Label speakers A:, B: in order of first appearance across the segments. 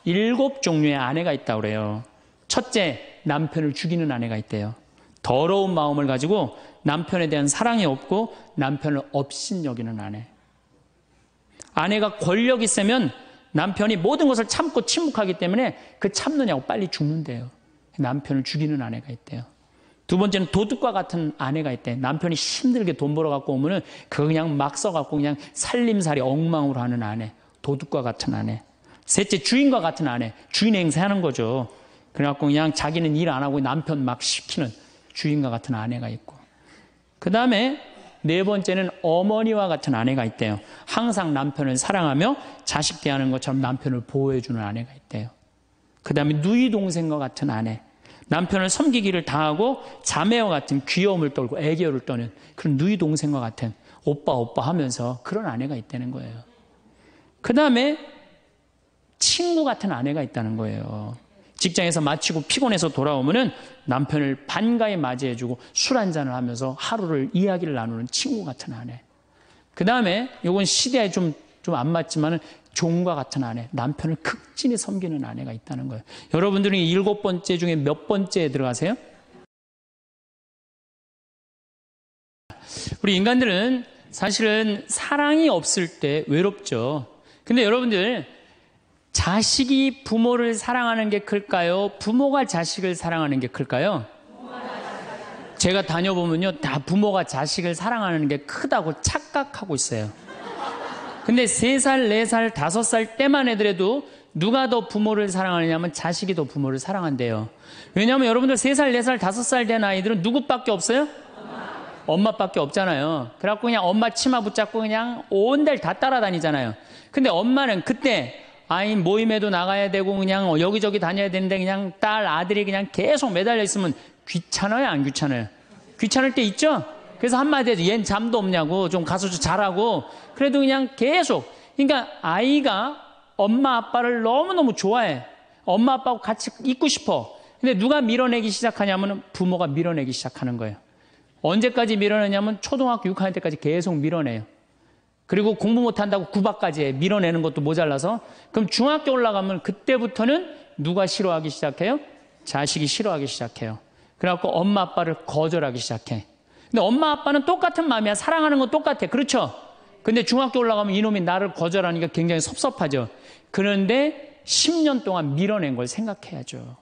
A: 7종류의 아내가 있다고 그래요. 첫째, 남편을 죽이는 아내가 있대요. 더러운 마음을 가지고 남편에 대한 사랑이 없고 남편을 업신여기는 아내. 아내가 권력이 있으면 남편이 모든 것을 참고 침묵하기 때문에 그 참느냐고 빨리 죽는데요. 남편을 죽이는 아내가 있대요. 두 번째는 도둑과 같은 아내가 있대. 남편이 힘들게 돈 벌어 갖고 오면은 그거 그냥 막 써갖고 그냥 살림살이 엉망으로 하는 아내. 도둑과 같은 아내. 셋째, 주인과 같은 아내. 주인 행세하는 거죠. 그래갖고 그냥 자기는 일 안 하고 남편 막 시키는 주인과 같은 아내가 있고. 그 다음에 네 번째는 어머니와 같은 아내가 있대요. 항상 남편을 사랑하며 자식 대하는 것처럼 남편을 보호해주는 아내가 있대요. 그 다음에 누이 동생과 같은 아내. 남편을 섬기기를 다하고 자매와 같은 귀여움을 떨고 애교를 떠는 그런 누이 동생과 같은 오빠 하면서 그런 아내가 있다는 거예요. 그 다음에 친구 같은 아내가 있다는 거예요. 직장에서 마치고 피곤해서 돌아오면은 남편을 반가이 맞이해주고 술 한잔을 하면서 하루를 이야기를 나누는 친구 같은 아내. 그 다음에 이건 시대에 좀 안 맞지만은 종과 같은 아내, 남편을 극진히 섬기는 아내가 있다는 거예요. 여러분들은 7번째 중에 몇 번째에 들어가세요? 우리 인간들은 사실은 사랑이 없을 때 외롭죠. 근데 여러분들, 자식이 부모를 사랑하는 게 클까요? 부모가 자식을 사랑하는 게 클까요? 제가 다녀보면요, 다 부모가 자식을 사랑하는 게 크다고 착각하고 있어요. 근데 3살, 4살, 5살 때만 애들에도 누가 더 부모를 사랑하느냐면 자식이 더 부모를 사랑한대요. 왜냐하면 여러분들 3살, 4살, 5살 된 아이들은 누구밖에 없어요? 엄마밖에 없잖아요. 그래갖고 그냥 엄마 치마 붙잡고 그냥 온 데를 다 따라다니잖아요. 근데 엄마는 그때 아이 모임에도 나가야 되고 그냥 여기저기 다녀야 되는데 그냥 딸, 아들이 그냥 계속 매달려 있으면 귀찮아요, 안 귀찮아요? 귀찮을 때 있죠? 그래서 한마디 해도 얜 잠도 없냐고, 좀 가서 좀 자라고. 그래도 그냥 계속. 그러니까 아이가 엄마 아빠를 너무너무 좋아해. 엄마 아빠하고 같이 있고 싶어. 근데 누가 밀어내기 시작하냐면 부모가 밀어내기 시작하는 거예요. 언제까지 밀어내냐면 초등학교 6학년 때까지 계속 밀어내요. 그리고 공부 못한다고 구박까지 해. 밀어내는 것도 모자라서. 그럼 중학교 올라가면 그때부터는 누가 싫어하기 시작해요? 자식이 싫어하기 시작해요. 그래갖고 엄마 아빠를 거절하기 시작해. 근데 엄마 아빠는 똑같은 마음이야. 사랑하는 건 똑같아. 그렇죠? 근데 중학교 올라가면 이놈이 나를 거절하니까 굉장히 섭섭하죠. 그런데 10년 동안 밀어낸 걸 생각해야죠.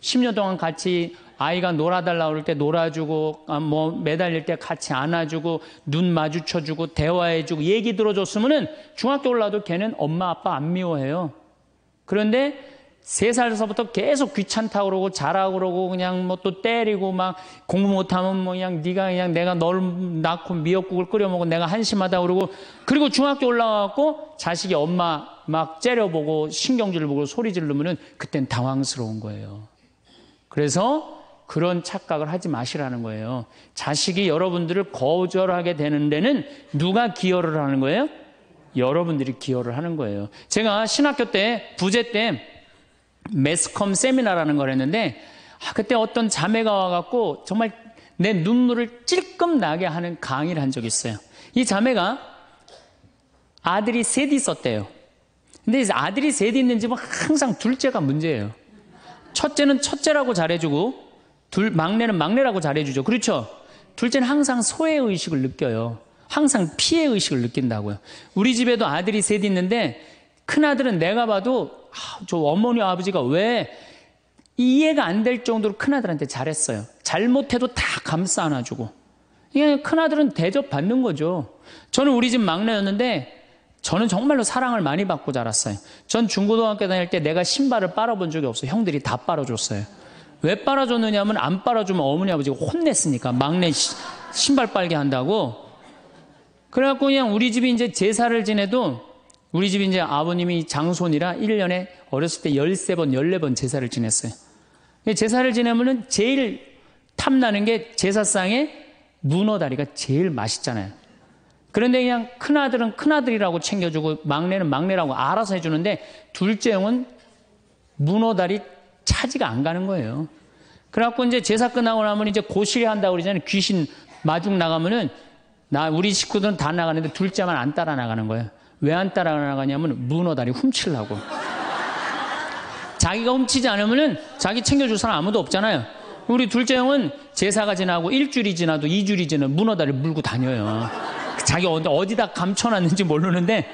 A: 10년 동안 같이 아이가 놀아달라고 그럴 때 놀아주고, 뭐 매달릴 때 같이 안아주고, 눈 마주쳐주고, 대화해주고, 얘기 들어줬으면은 중학교 올라도 걔는 엄마 아빠 안 미워해요. 그런데 3살서부터 계속 귀찮다고 그러고 자라고 그러고 그냥 뭐 또 때리고 막 공부 못하면 뭐 그냥 네가 그냥 내가 널 낳고 미역국을 끓여 먹고 내가 한심하다 그러고, 그리고 중학교 올라가고 자식이 엄마 막 째려보고 신경질을 보고 소리 지르면은 그땐 당황스러운 거예요. 그래서 그런 착각을 하지 마시라는 거예요. 자식이 여러분들을 거절하게 되는 데는 누가 기여를 하는 거예요? 여러분들이 기여를 하는 거예요. 제가 신학교 때 부제 때 매스컴 세미나라는 걸 했는데 그때 어떤 자매가 와갖고 정말 내 눈물을 찔끔 나게 하는 강의를 한 적이 있어요. 이 자매가 아들이 셋 있었대요. 근데 아들이 셋 있는 집은 항상 둘째가 문제예요. 첫째는 첫째라고 잘해주고 막내는 막내라고 잘해주죠. 그렇죠? 둘째는 항상 소외의식을 느껴요. 항상 피해의식을 느낀다고요. 우리 집에도 아들이 셋 있는데 큰아들은 내가 봐도 저 어머니 아버지가 왜 이해가 안 될 정도로 큰아들한테 잘했어요. 잘못해도 다 감싸 안아주고. 이게 큰아들은 대접받는 거죠. 저는 우리 집 막내였는데 저는 정말로 사랑을 많이 받고 자랐어요. 전 중고등학교 다닐 때 내가 신발을 빨아본 적이 없어요. 형들이 다 빨아줬어요. 왜 빨아줬느냐면 안 빨아주면 어머니 아버지가 혼냈으니까 막내 신발 빨게 한다고. 그래갖고 그냥 우리 집이 이제 제사를 지내도 우리 집이 이제 아버님이 장손이라 1년에 어렸을 때 13번, 14번 제사를 지냈어요. 제사를 지내면은 제일 탐나는 게 제사상에 문어다리가 제일 맛있잖아요. 그런데 그냥 큰아들은 큰아들이라고 챙겨주고 막내는 막내라고 알아서 해주는데 둘째 형은 문어다리 차지가 안 가는 거예요. 그래갖고 이제 제사 끝나고 나면 이제 고시리 한다고 그러잖아요. 귀신 마중 나가면은 우리 식구들은 다 나가는데 둘째만 안 따라 나가는 거예요. 왜 안 따라 나가냐면 문어다리 훔치려고. 자기가 훔치지 않으면은 자기 챙겨줄 사람 아무도 없잖아요. 우리 둘째 형은 제사가 지나고 일주일이 지나도 2주일이 지나도 문어다리를 물고 다녀요. 자기 어디다 감춰놨는지 모르는데.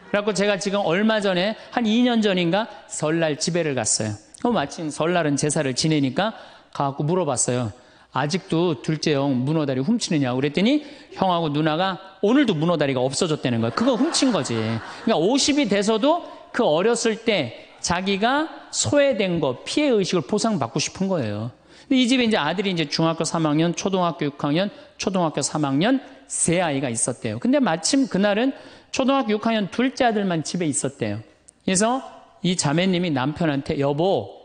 A: 그래갖고 제가 지금 얼마 전에 한 2년 전인가 설날 집회를 갔어요. 마침 설날은 제사를 지내니까 가갖고 물어봤어요. 아직도 둘째 형 문어다리 훔치느냐고 그랬더니 형하고 누나가 오늘도 문어다리가 없어졌다는 거예요. 그거 훔친 거지. 그러니까 50이 돼서도 그 어렸을 때 자기가 소외된 거, 피해의식을 보상받고 싶은 거예요. 근데 이 집에 이제 아들이 이제 중학교 3학년, 초등학교 6학년, 초등학교 3학년 세 아이가 있었대요. 근데 마침 그날은 초등학교 6학년 둘째 아들만 집에 있었대요. 그래서 이 자매님이 남편한테 여보,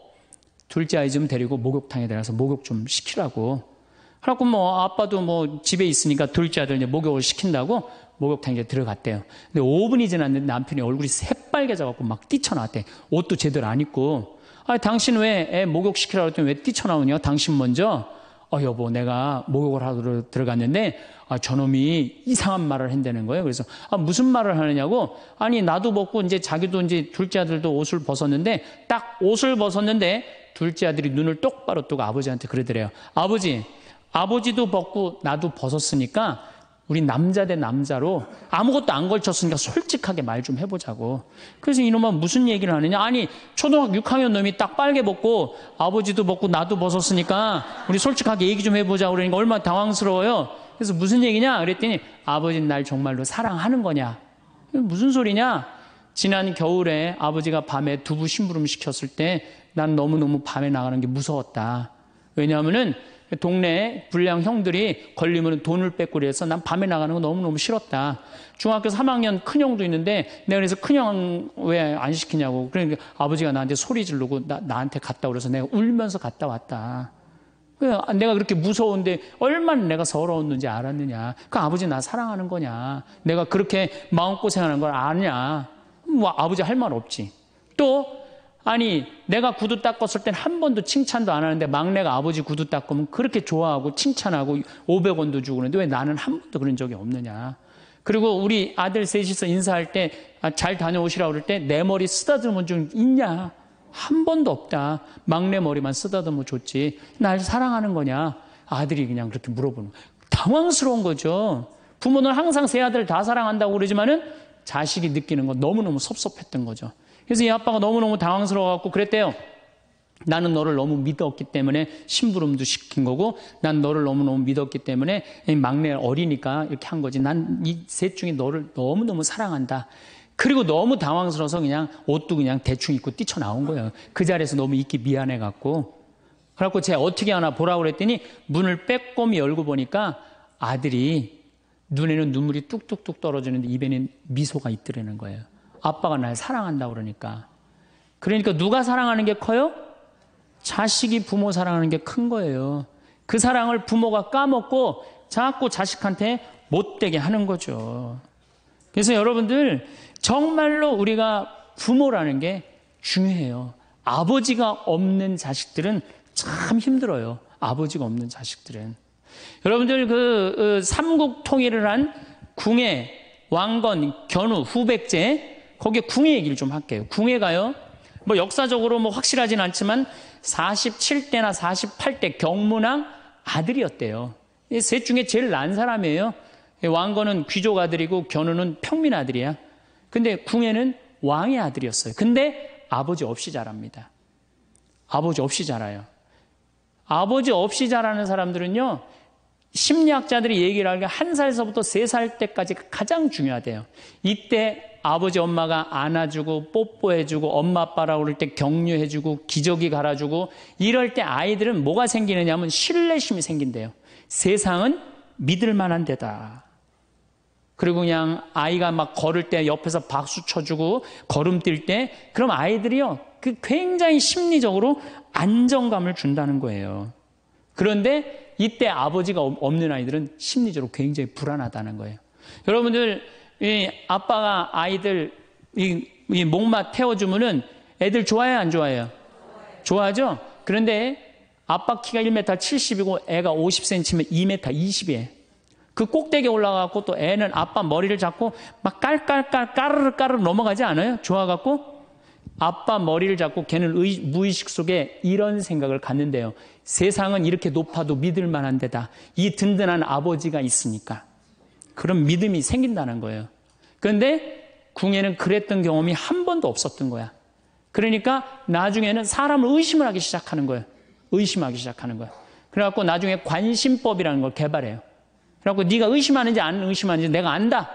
A: 둘째 아이 좀 데리고 목욕탕에 들어가서 목욕 좀 시키라고. 그래갖고 뭐 아빠도 뭐 집에 있으니까 둘째 아들 이제 목욕을 시킨다고 목욕탕에 들어갔대요. 근데 5분이 지났는데 남편이 얼굴이 새빨개져갖고 막 뛰쳐나왔대. 옷도 제대로 안 입고. 당신 왜 애 목욕 시키라고 했더니 왜 뛰쳐나오냐? 당신 먼저. 여보, 내가 목욕을 하러 들어갔는데 저놈이 이상한 말을 한다는 거예요. 그래서 무슨 말을 하느냐고. 아니 나도 벗고 이제 자기도 이제 둘째 아들도 옷을 벗었는데 딱 옷을 벗었는데 둘째 아들이 눈을 똑바로 뜨고 아버지한테 그러더래요. 아버지도 벗고 나도 벗었으니까 우리 남자 대 남자로 아무것도 안 걸쳤으니까 솔직하게 말 좀 해보자고. 그래서 이놈아 무슨 얘기를 하느냐. 아니 초등학교 6학년 놈이 딱 빨개 벗고 아버지도 벗고 나도 벗었으니까 우리 솔직하게 얘기 좀 해보자고. 그러니까 얼마나 당황스러워요. 그래서 무슨 얘기냐 그랬더니 아버지는 날 정말로 사랑하는 거냐. 무슨 소리냐. 지난 겨울에 아버지가 밤에 두부 심부름 시켰을 때 난 너무너무 밤에 나가는 게 무서웠다. 왜냐하면은 동네 불량 형들이 걸리면 돈을 뺏고 그래서 난 밤에 나가는 거 너무너무 싫었다. 중학교 3학년 큰형도 있는데 내가 그래서 큰형 왜 안 시키냐고. 그러니까 아버지가 나한테 소리 지르고 나한테 갔다 그래서 내가 울면서 갔다 왔다. 내가 그렇게 무서운데 얼마나 내가 서러웠는지 알았느냐. 그 아버지 나 사랑하는 거냐. 내가 그렇게 마음고생하는 걸 아냐. 뭐 아버지 할 말 없지. 또 아니 내가 구두 닦았을 땐 한 번도 칭찬도 안 하는데 막내가 아버지 구두 닦으면 그렇게 좋아하고 칭찬하고 500원도 주고 그러는데 왜 나는 한 번도 그런 적이 없느냐. 그리고 우리 아들 셋이서 인사할 때 잘 다녀오시라고 그럴 때 내 머리 쓰다듬은 적 있냐. 한 번도 없다. 막내 머리만 쓰다듬어 줬지. 날 사랑하는 거냐. 아들이 그냥 그렇게 물어보는 거예요. 당황스러운 거죠. 부모는 항상 세 아들 다 사랑한다고 그러지만은 자식이 느끼는 건 너무너무 섭섭했던 거죠. 그래서 이 아빠가 너무너무 당황스러워갖고 그랬대요. 나는 너를 너무 믿었기 때문에 심부름도 시킨 거고 난 너를 너무너무 믿었기 때문에 막내 어리니까 이렇게 한 거지. 난 이 셋 중에 너를 너무너무 사랑한다. 그리고 너무 당황스러워서 그냥 옷도 그냥 대충 입고 뛰쳐나온 거예요. 그 자리에서 너무 있기 미안해갖고. 그래갖고 제가 어떻게 하나 보라고 그랬더니 문을 빼꼼히 열고 보니까 아들이 눈에는 눈물이 뚝뚝뚝 떨어지는데 입에는 미소가 있더라는 거예요. 아빠가 날 사랑한다고 그러니까. 그러니까 누가 사랑하는 게 커요? 자식이 부모 사랑하는 게 큰 거예요. 그 사랑을 부모가 까먹고 자꾸 자식한테 못되게 하는 거죠. 그래서 여러분들 정말로 우리가 부모라는 게 중요해요. 아버지가 없는 자식들은 참 힘들어요. 아버지가 없는 자식들은. 여러분들 그 삼국 통일을 한 궁예, 왕건, 견우, 후백제 거기에 궁예 얘기를 좀 할게요. 궁예가요. 뭐 역사적으로 뭐 확실하진 않지만 47대나 48대 경문왕 아들이었대요. 셋 중에 제일 난 사람이에요. 왕건은 귀족 아들이고 견우는 평민 아들이야. 근데 궁예는 왕의 아들이었어요. 근데 아버지 없이 자랍니다. 아버지 없이 자라요. 아버지 없이 자라는 사람들은요. 심리학자들이 얘기를 하는 게 1살서부터 3살 때까지 가장 중요하대요. 이때 아버지 엄마가 안아주고 뽀뽀해주고 엄마 아빠라고 그럴 때 격려해주고 기저귀 갈아주고 이럴 때 아이들은 뭐가 생기느냐 하면 신뢰심이 생긴대요. 세상은 믿을 만한 데다. 그리고 그냥 아이가 막 걸을 때 옆에서 박수 쳐주고 걸음 뛸 때 그럼 아이들이요. 그 굉장히 심리적으로 안정감을 준다는 거예요. 그런데 이때 아버지가 없는 아이들은 심리적으로 굉장히 불안하다는 거예요. 여러분들 이 아빠가 아이들 이 목마 태워주면은 애들 좋아해요 안 좋아해요? 좋아하죠? 그런데 아빠 키가 1m 70이고 애가 50cm면 2m 20이에요. 그 꼭대기에 올라가고 또 애는 아빠 머리를 잡고 막 깔깔깔 까르르 까르르 넘어가지 않아요? 좋아갖고 아빠 머리를 잡고 걔는 무의식 속에 이런 생각을 갖는데요. 세상은 이렇게 높아도 믿을 만한 데다. 이 든든한 아버지가 있으니까. 그런 믿음이 생긴다는 거예요. 그런데 궁예는 그랬던 경험이 한 번도 없었던 거야. 그러니까 나중에는 사람을 의심을 하기 시작하는 거예요. 의심하기 시작하는 거예요. 그래갖고 나중에 관심법이라는 걸 개발해요. 그래갖고 네가 의심하는지 안 의심하는지 내가 안다.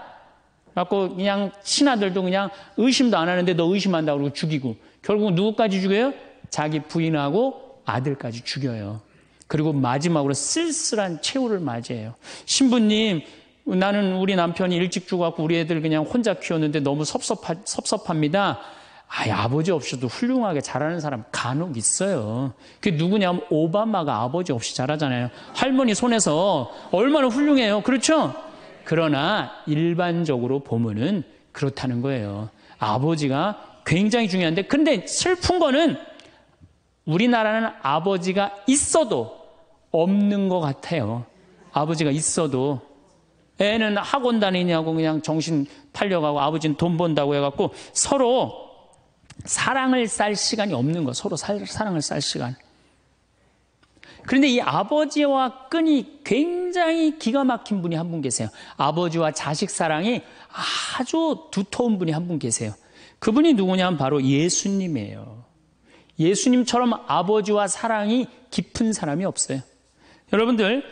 A: 그래갖고 그냥 신하들도 그냥 의심도 안 하는데 너 의심한다고 그러고 죽이고, 결국 누구까지 죽여요? 자기 부인하고 아들까지 죽여요. 그리고 마지막으로 쓸쓸한 최후를 맞이해요. 신부님, 나는 우리 남편이 일찍 죽어갖고 우리 애들 그냥 혼자 키웠는데 너무 섭섭합니다. 아버지 없이도 훌륭하게 자라는 사람 간혹 있어요. 그게 누구냐면 오바마가 아버지 없이 자라잖아요. 할머니 손에서 얼마나 훌륭해요. 그렇죠? 그러나 일반적으로 보면은 그렇다는 거예요. 아버지가 굉장히 중요한데, 근데 슬픈 거는 우리나라는 아버지가 있어도 없는 것 같아요. 아버지가 있어도 애는 학원 다니냐고 그냥 정신 팔려가고 아버지는 돈 번다고 해갖고 서로 사랑을 쌀 시간이 없는 거, 서로 사랑을 쌀 시간. 그런데 이 아버지와 끈이 굉장히 기가 막힌 분이 한 분 계세요. 아버지와 자식 사랑이 아주 두터운 분이 한 분 계세요. 그분이 누구냐면 바로 예수님이에요. 예수님처럼 아버지와 사랑이 깊은 사람이 없어요. 여러분들,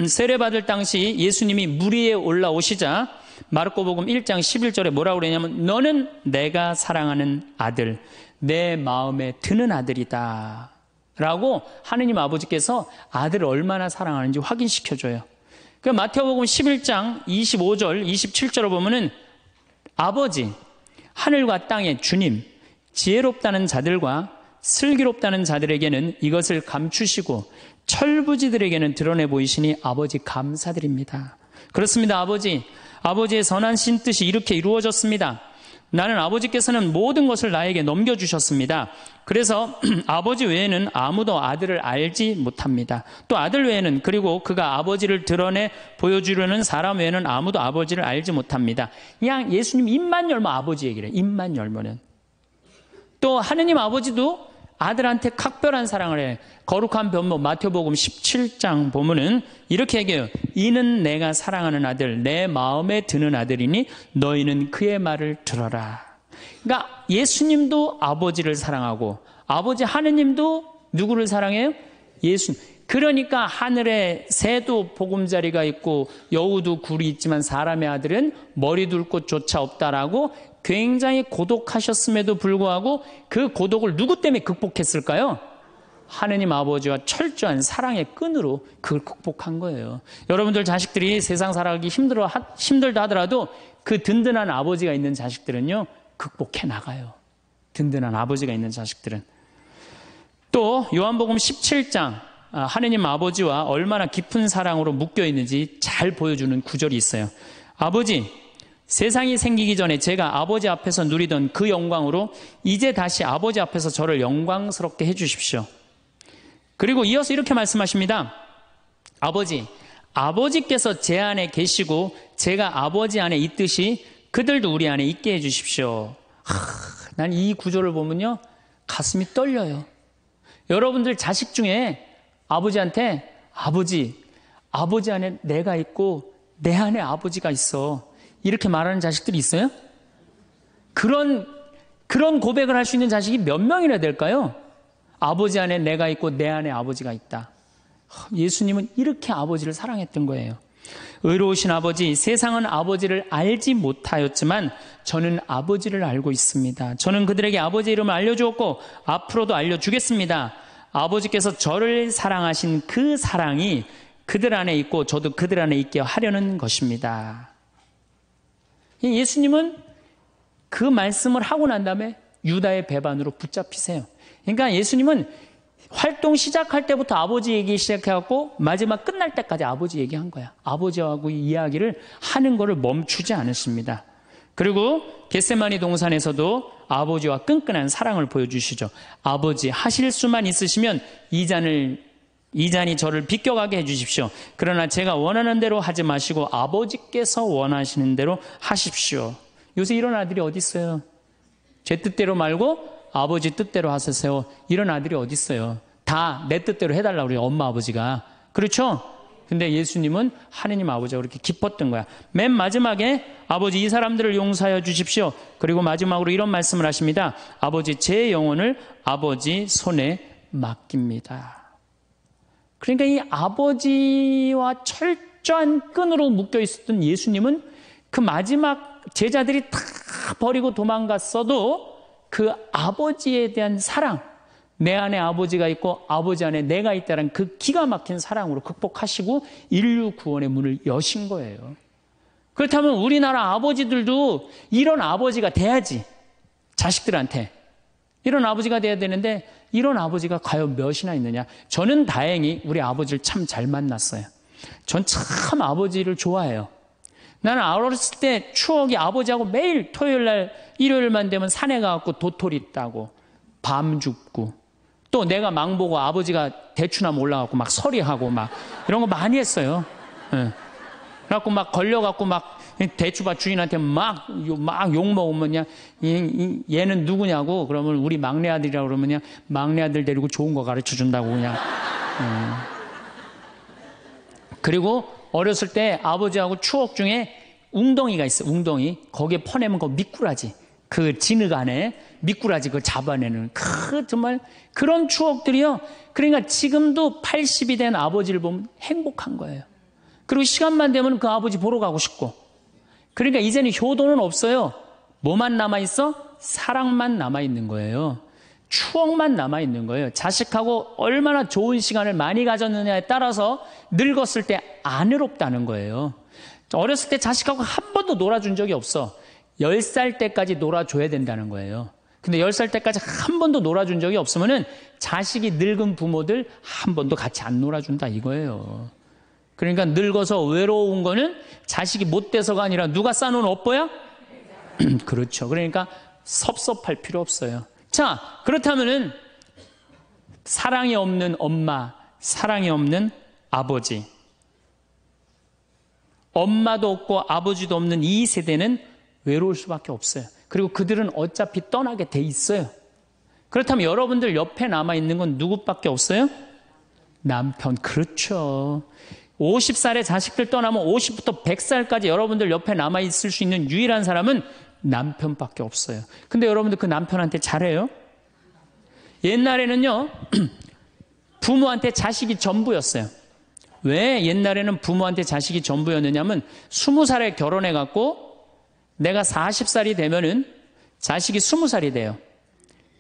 A: 세례받을 당시 예수님이 물 위에 올라오시자 마르코복음 1장 11절에 뭐라고 그러냐면 너는 내가 사랑하는 아들, 내 마음에 드는 아들이다 라고 하느님 아버지께서 아들을 얼마나 사랑하는지 확인시켜줘요. 그 마태복음 11장 25절 27절을 보면은 아버지, 하늘과 땅의 주님, 지혜롭다는 자들과 슬기롭다는 자들에게는 이것을 감추시고 철부지들에게는 드러내 보이시니 아버지 감사드립니다. 그렇습니다. 아버지의 선하신 뜻이 이렇게 이루어졌습니다. 나는 아버지께서는 모든 것을 나에게 넘겨주셨습니다. 그래서 아버지 외에는 아무도 아들을 알지 못합니다. 또 아들 외에는, 그리고 그가 아버지를 드러내 보여주려는 사람 외에는 아무도 아버지를 알지 못합니다. 그냥 예수님 입만 열면 아버지 얘기를 해요. 입만 열면은. 또 하느님 아버지도 아들한테 각별한 사랑을 해. 거룩한 변모 마태복음 17장 보면은 이렇게 얘기해요. 이는 내가 사랑하는 아들, 내 마음에 드는 아들이니 너희는 그의 말을 들어라. 그러니까 예수님도 아버지를 사랑하고 아버지 하느님도 누구를 사랑해요? 예수님. 그러니까 하늘에 새도 보금자리가 있고 여우도 굴이 있지만 사람의 아들은 머리 둘 곳조차 없다라고 굉장히 고독하셨음에도 불구하고 그 고독을 누구 때문에 극복했을까요? 하느님 아버지와 철저한 사랑의 끈으로 그걸 극복한 거예요. 여러분들 자식들이 세상 살아가기 힘들다 하더라도 그 든든한 아버지가 있는 자식들은요, 극복해 나가요. 든든한 아버지가 있는 자식들은. 또 요한복음 17장 하느님 아버지와 얼마나 깊은 사랑으로 묶여 있는지 잘 보여주는 구절이 있어요. 아버지, 세상이 생기기 전에 제가 아버지 앞에서 누리던 그 영광으로 이제 다시 아버지 앞에서 저를 영광스럽게 해주십시오. 그리고 이어서 이렇게 말씀하십니다. 아버지께서 제 안에 계시고 제가 아버지 안에 있듯이 그들도 우리 안에 있게 해주십시오. 난 이 구절을 보면요, 가슴이 떨려요. 여러분들 자식 중에 아버지한테 아버지 안에 내가 있고 내 안에 아버지가 있어, 이렇게 말하는 자식들이 있어요? 그런 고백을 할 수 있는 자식이 몇 명이나 될까요? 아버지 안에 내가 있고 내 안에 아버지가 있다. 예수님은 이렇게 아버지를 사랑했던 거예요. 의로우신 아버지, 세상은 아버지를 알지 못하였지만 저는 아버지를 알고 있습니다. 저는 그들에게 아버지 이름을 알려주었고 앞으로도 알려주겠습니다. 아버지께서 저를 사랑하신 그 사랑이 그들 안에 있고 저도 그들 안에 있게 하려는 것입니다. 예수님은 그 말씀을 하고 난 다음에 유다의 배반으로 붙잡히세요. 그러니까 예수님은 활동 시작할 때부터 아버지 얘기 시작해갖고 마지막 끝날 때까지 아버지 얘기한 거야. 아버지하고 이야기를 하는 거를 멈추지 않으십니다. 그리고 겟세마니 동산에서도 아버지와 끈끈한 사랑을 보여주시죠. 아버지, 하실 수만 있으시면 이 잔이 저를 비껴가게 해주십시오. 그러나 제가 원하는 대로 하지 마시고 아버지께서 원하시는 대로 하십시오. 요새 이런 아들이 어디 있어요? 제 뜻대로 말고 아버지 뜻대로 하세요. 이런 아들이 어디 있어요? 다 내 뜻대로 해달라고 그래요. 엄마 아버지가. 그렇죠? 근데 예수님은 하느님 아버지가 그렇게 기뻤던 거야. 맨 마지막에 아버지 이 사람들을 용서하여 주십시오. 그리고 마지막으로 이런 말씀을 하십니다. 아버지 제 영혼을 아버지 손에 맡깁니다. 그러니까 이 아버지와 철저한 끈으로 묶여 있었던 예수님은 그 마지막 제자들이 다 버리고 도망갔어도 그 아버지에 대한 사랑, 내 안에 아버지가 있고 아버지 안에 내가 있다는 그 기가 막힌 사랑으로 극복하시고 인류 구원의 문을 여신 거예요. 그렇다면 우리나라 아버지들도 이런 아버지가 돼야지. 자식들한테 이런 아버지가 돼야 되는데 이런 아버지가 과연 몇이나 있느냐. 저는 다행히 우리 아버지를 참 잘 만났어요. 전 참 아버지를 좋아해요. 나는 어렸을 때 추억이 아버지하고 매일 토요일 날 일요일만 되면 산에 가갖고 도토리 따고 밤 줍고 또 내가 망보고 아버지가 대추나무 올라가고 막 서리하고 막 이런 거 많이 했어요. 예. 그래갖고 막 걸려갖고 막 대추밭 주인한테 막 욕먹으면 그냥 얘는 누구냐고 그러면 우리 막내 아들이라고 그러면 그냥 막내 아들 데리고 좋은 거 가르쳐 준다고 그냥. 그리고 어렸을 때 아버지하고 추억 중에 웅덩이가 있어. 웅덩이. 거기에 퍼내면 그 미꾸라지. 그 진흙 안에 미꾸라지 그걸 잡아내는 정말 그런 추억들이요. 그러니까 지금도 80이 된 아버지를 보면 행복한 거예요. 그리고 시간만 되면 그 아버지 보러 가고 싶고. 그러니까 이제는 효도는 없어요. 뭐만 남아있어? 사랑만 남아있는 거예요. 추억만 남아있는 거예요. 자식하고 얼마나 좋은 시간을 많이 가졌느냐에 따라서 늙었을 때 안 외롭다는 거예요. 어렸을 때 자식하고 한 번도 놀아준 적이 없어. 10살 때까지 놀아줘야 된다는 거예요. 근데 10살 때까지 한 번도 놀아준 적이 없으면은 자식이 늙은 부모들 한 번도 같이 안 놀아준다 이거예요. 그러니까 늙어서 외로운 거는 자식이 못 돼서가 아니라 누가 싸놓은 업보야? 그렇죠. 그러니까 섭섭할 필요 없어요. 자, 그렇다면은 사랑이 없는 엄마, 사랑이 없는 아버지, 엄마도 없고 아버지도 없는 이 세대는 외로울 수밖에 없어요. 그리고 그들은 어차피 떠나게 돼 있어요. 그렇다면 여러분들 옆에 남아있는 건 누구밖에 없어요? 남편. 그렇죠. 50살에 자식들 떠나면 50부터 100살까지 여러분들 옆에 남아있을 수 있는 유일한 사람은 남편밖에 없어요. 근데 여러분들 그 남편한테 잘해요? 옛날에는요, 부모한테 자식이 전부였어요. 왜 옛날에는 부모한테 자식이 전부였느냐면 20살에 결혼해갖고 내가 40살이 되면은 자식이 20살이 돼요.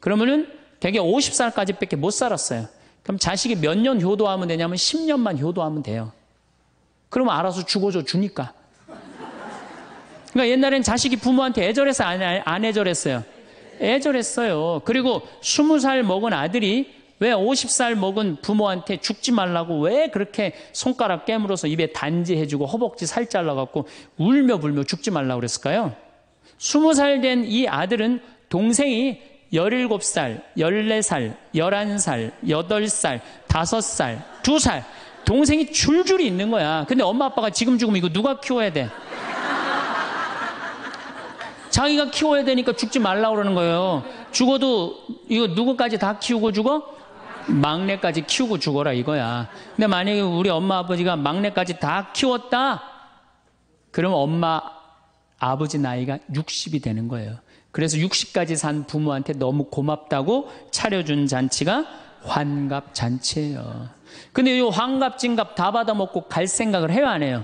A: 그러면은 되게 50살까지 밖에 못 살았어요. 그럼 자식이 몇 년 효도하면 되냐면 10년만 효도하면 돼요. 그러면 알아서 죽어줘 주니까. 그러니까 옛날엔 자식이 부모한테 애절해서 안 애절했어요? 애절했어요. 그리고 20살 먹은 아들이 왜 50살 먹은 부모한테 죽지 말라고 왜 그렇게 손가락 깨물어서 입에 단지해주고 허벅지 살 잘라갖고 울며 불며 죽지 말라고 그랬을까요? 20살 된 이 아들은 동생이 17살, 14살, 11살, 8살, 5살, 2살 동생이 줄줄이 있는 거야. 근데 엄마 아빠가 지금 죽으면 이거 누가 키워야 돼? 자기가 키워야 되니까 죽지 말라고 그러는 거예요. 죽어도 이거 누구까지 다 키우고 죽어? 막내까지 키우고 죽어라 이거야. 근데 만약에 우리 엄마 아버지가 막내까지 다 키웠다? 그러면 엄마 아버지 나이가 60이 되는 거예요. 그래서 60까지 산 부모한테 너무 고맙다고 차려준 잔치가 환갑잔치예요. 근데 이 환갑진갑 다 받아먹고 갈 생각을 해요, 안 해요?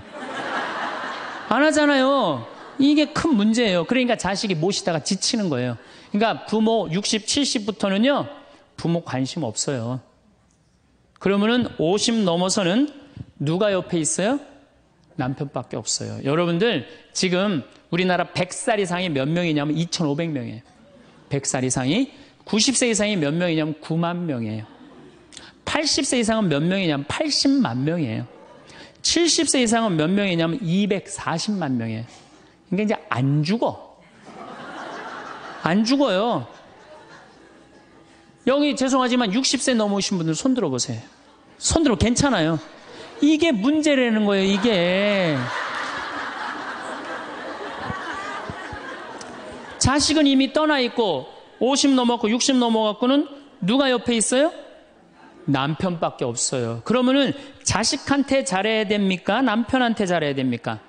A: 안 하잖아요. 이게 큰 문제예요. 그러니까 자식이 모시다가 지치는 거예요. 그러니까 부모 60, 70부터는요 부모 관심 없어요. 그러면은 50 넘어서는 누가 옆에 있어요? 남편밖에 없어요. 여러분들 지금 우리나라 100살 이상이 몇 명이냐면 2,500명이에요. 100살 이상이. 90세 이상이 몇 명이냐면 9만 명이에요. 80세 이상은 몇 명이냐면 80만 명이에요. 70세 이상은 몇 명이냐면 240만 명이에요. 그러니까 이제 안 죽어. 안 죽어요. 여기 죄송하지만 60세 넘으신 분들 손 들어보세요. 손 들어 괜찮아요. 이게 문제라는 거예요, 이게. 자식은 이미 떠나 있고 50 넘어갔고 60 넘어갔고는 누가 옆에 있어요? 남편밖에 없어요. 그러면은 자식한테 잘해야 됩니까? 남편한테 잘해야 됩니까?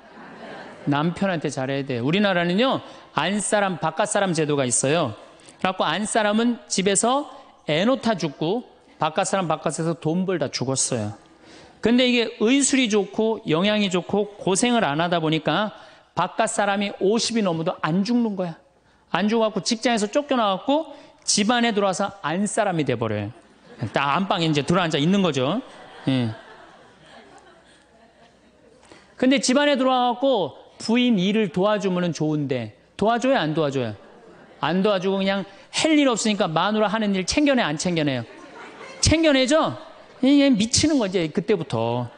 A: 남편한테 잘해야 돼요. 우리나라는요, 안사람, 바깥사람 제도가 있어요. 그래갖고 안사람은 집에서 애 놓다 죽고, 바깥사람 바깥에서 돈 벌다 죽었어요. 근데 이게 의술이 좋고, 영양이 좋고, 고생을 안 하다 보니까, 바깥사람이 50이 넘어도 안 죽는 거야. 안 죽어갖고 직장에서 쫓겨나갖고, 집안에 들어와서 안사람이 돼버려요. 딱 안방에 이제 들어앉아 있는 거죠. 예. 근데 집안에 들어와갖고, 부인 일을 도와주면 좋은데 도와줘요, 안 도와줘요? 안 도와주고 그냥 할 일 없으니까 마누라 하는 일 챙겨내, 안 챙겨내요? 챙겨내죠? 이게 미치는 거지. 그때부터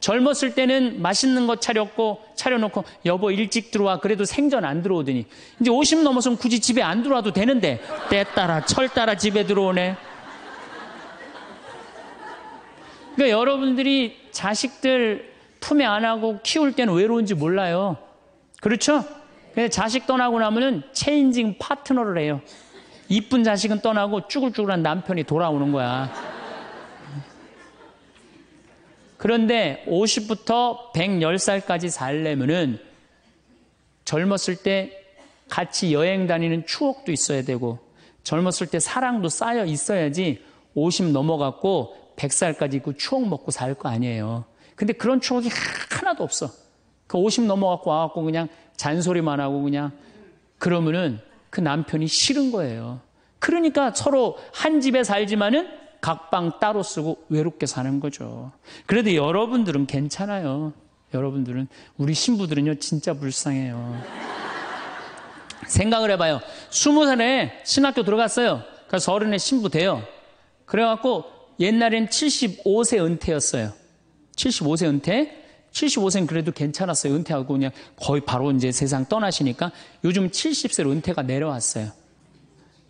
A: 젊었을 때는 맛있는 거 차려놓고 여보 일찍 들어와. 그래도 생전 안 들어오더니 이제 50 넘어서면 굳이 집에 안 들어와도 되는데 때 따라 철 따라 집에 들어오네. 그러니까 여러분들이 자식들 품에 안 하고 키울 때는 외로운지 몰라요. 그렇죠? 근데 자식 떠나고 나면은 체인징 파트너를 해요. 이쁜 자식은 떠나고 쭈글쭈글한 남편이 돌아오는 거야. 그런데 50부터 110살까지 살려면은 젊었을 때 같이 여행 다니는 추억도 있어야 되고 젊었을 때 사랑도 쌓여 있어야지 50 넘어갔고 100살까지 있고 추억 먹고 살 거 아니에요. 근데 그런 추억이 하나도 없어. 그 50 넘어갖고 와갖고 그냥 잔소리만 하고 그냥 그러면은 그 남편이 싫은 거예요. 그러니까 서로 한 집에 살지만은 각방 따로 쓰고 외롭게 사는 거죠. 그래도 여러분들은 괜찮아요. 여러분들은, 우리 신부들은요, 진짜 불쌍해요. 생각을 해봐요. 20살에 신학교 들어갔어요. 그래서 30에 신부 돼요. 그래갖고 옛날엔 75세 은퇴였어요. 75세 은퇴? 75세는 그래도 괜찮았어요. 은퇴하고 그냥 거의 바로 이제 세상 떠나시니까 요즘 70세로 은퇴가 내려왔어요.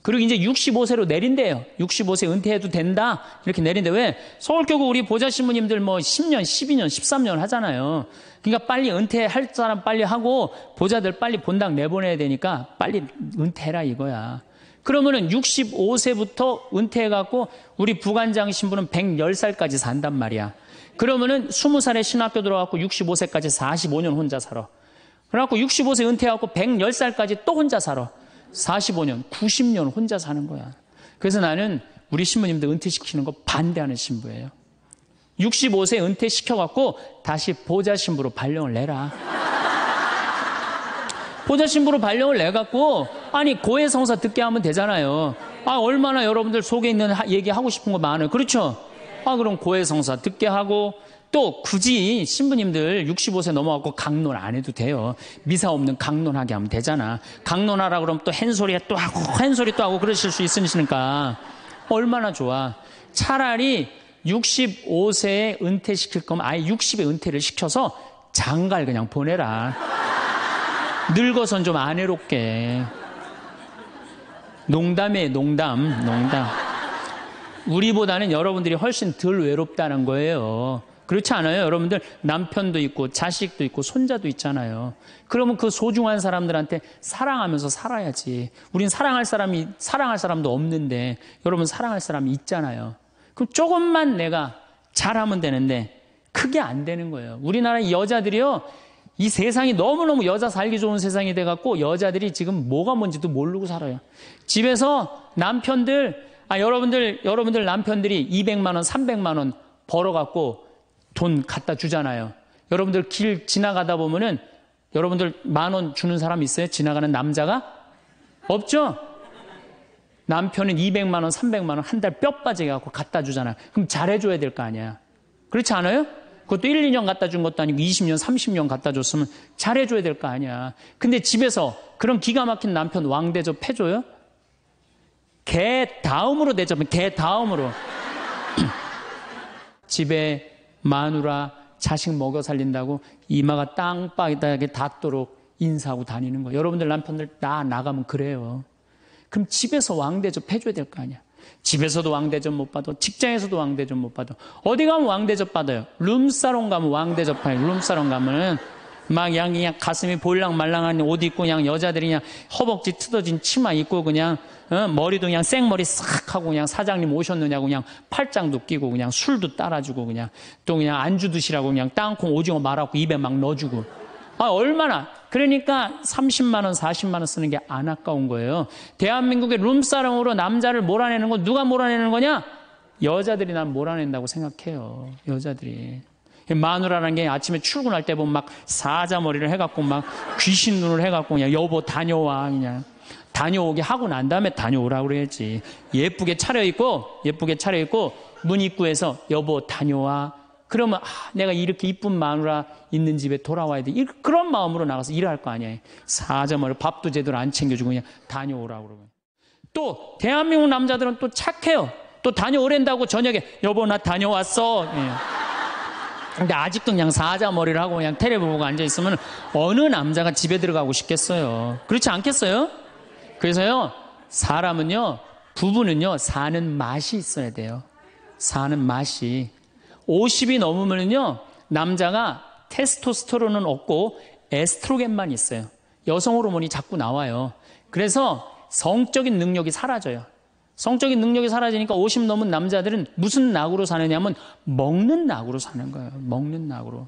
A: 그리고 이제 65세로 내린대요. 65세 은퇴해도 된다. 이렇게 내린대. 왜? 서울교구 우리 보좌 신부님들 뭐 10년, 12년, 13년 하잖아요. 그러니까 빨리 은퇴할 사람 빨리 하고 보좌들 빨리 본당 내보내야 되니까 빨리 은퇴해라 이거야. 그러면은 65세부터 은퇴해갖고 우리 부관장 신부는 110살까지 산단 말이야. 그러면은 20살에 신학교 들어가고 65세까지 45년 혼자 살아. 그래갖고 65세 은퇴하고 110살까지 또 혼자 살아. 45년, 90년 혼자 사는 거야. 그래서 나는 우리 신부님들 은퇴시키는 거 반대하는 신부예요. 65세 은퇴시켜갖고 다시 보좌 신부로 발령을 내라. 보좌 신부로 발령을 내갖고 아니 고해성사 듣게 하면 되잖아요. 아 얼마나 여러분들 속에 있는 얘기하고 싶은 거 많아요. 그렇죠? 아 그럼 고해성사 듣게 하고 또 굳이 신부님들 65세 넘어가고 강론 안 해도 돼요. 미사 없는 강론하게 하면 되잖아. 강론하라 그러면 또 한 소리 또 하고 그러실 수 있으니까 얼마나 좋아. 차라리 65세에 은퇴시킬 거면 아예 60에 은퇴를 시켜서 장가를 그냥 보내라. 늙어선 좀 안 해롭게. 농담이에요, 농담. 우리보다는 여러분들이 훨씬 덜 외롭다는 거예요. 그렇지 않아요? 여러분들 남편도 있고 자식도 있고 손자도 있잖아요. 그러면 그 소중한 사람들한테 사랑하면서 살아야지. 우린 사랑할 사람도 없는데 여러분 사랑할 사람이 있잖아요. 그럼 조금만 내가 잘하면 되는데 그게 안 되는 거예요. 우리나라 여자들이요. 이 세상이 너무너무 여자 살기 좋은 세상이 돼갖고 여자들이 지금 뭐가 뭔지도 모르고 살아요. 집에서 남편들, 여러분들 남편들이 200만 원, 300만 원 벌어갖고 돈 갖다 주잖아요. 여러분들 길 지나가다 보면은 여러분들 10,000원 주는 사람 있어요? 지나가는 남자가? 없죠? 남편은 200만 원, 300만 원 한 달 뼈 빠지게 갖고 갖다 주잖아요. 그럼 잘해줘야 될 거 아니야. 그렇지 않아요? 그것도 1, 2년 갖다 준 것도 아니고 20년, 30년 갖다 줬으면 잘해줘야 될 거 아니야. 근데 집에서 그런 기가 막힌 남편 왕대접 해줘요? 개 다음으로 대접은 개 다음으로. 집에 마누라 자식 먹여 살린다고 이마가 땅바닥에 닿도록 인사하고 다니는 거예요. 여러분들 남편들 나가면 그래요. 그럼 집에서 왕대접 해줘야 될 거 아니야. 집에서도 왕대접 못 받아. 직장에서도 왕대접 못 받아. 어디 가면 왕대접 받아요. 룸사롱 가면 왕대접 받아요. 룸사롱 가면 막 그냥 가슴이 볼랑말랑한 옷 입고 그냥 여자들이 그냥 허벅지 트어진 치마 입고 그냥 머리도 그냥 생머리 싹 하고 그냥 사장님 오셨느냐고 그냥 팔짱도 끼고 그냥 술도 따라주고 그냥 또 그냥 안주 드시라고 그냥 땅콩 오징어 말아갖고 입에 막 넣어주고. 얼마나. 그러니까 30만 원, 40만 원 쓰는 게 안 아까운 거예요. 대한민국의 룸사롱으로 남자를 몰아내는 건 누가 몰아내는 거냐? 여자들이 난 몰아낸다고 생각해요. 여자들이. 마누라라는 게 아침에 출근할 때 보면 막 사자머리를 해갖고 막 귀신 눈을 해갖고 그냥 여보 다녀와 그냥 다녀오게 하고 난 다음에 다녀오라고 그래야지. 예쁘게 차려입고 문 입구에서 여보 다녀와. 그러면 내가 이렇게 이쁜 마누라 있는 집에 돌아와야 돼. 그런 마음으로 나가서 일할 거 아니에요. 사자머리 밥도 제대로 안 챙겨주고 그냥 다녀오라고 그러고. 또 대한민국 남자들은 또 착해요. 또 다녀오랜다고 저녁에 여보 나 다녀왔어. 예. 근데 아직도 그냥 사자머리를 하고 그냥 텔레비 보고 앉아있으면 어느 남자가 집에 들어가고 싶겠어요. 그렇지 않겠어요? 그래서요, 사람은요, 부부는요, 사는 맛이 있어야 돼요. 사는 맛이. 50이 넘으면요, 남자가 테스토스테론은 없고 에스트로겐만 있어요. 여성 호르몬이 자꾸 나와요. 그래서 성적인 능력이 사라져요. 성적인 능력이 사라지니까 50 넘은 남자들은 무슨 낙으로 사느냐면 먹는 낙으로 사는 거예요. 먹는 낙으로.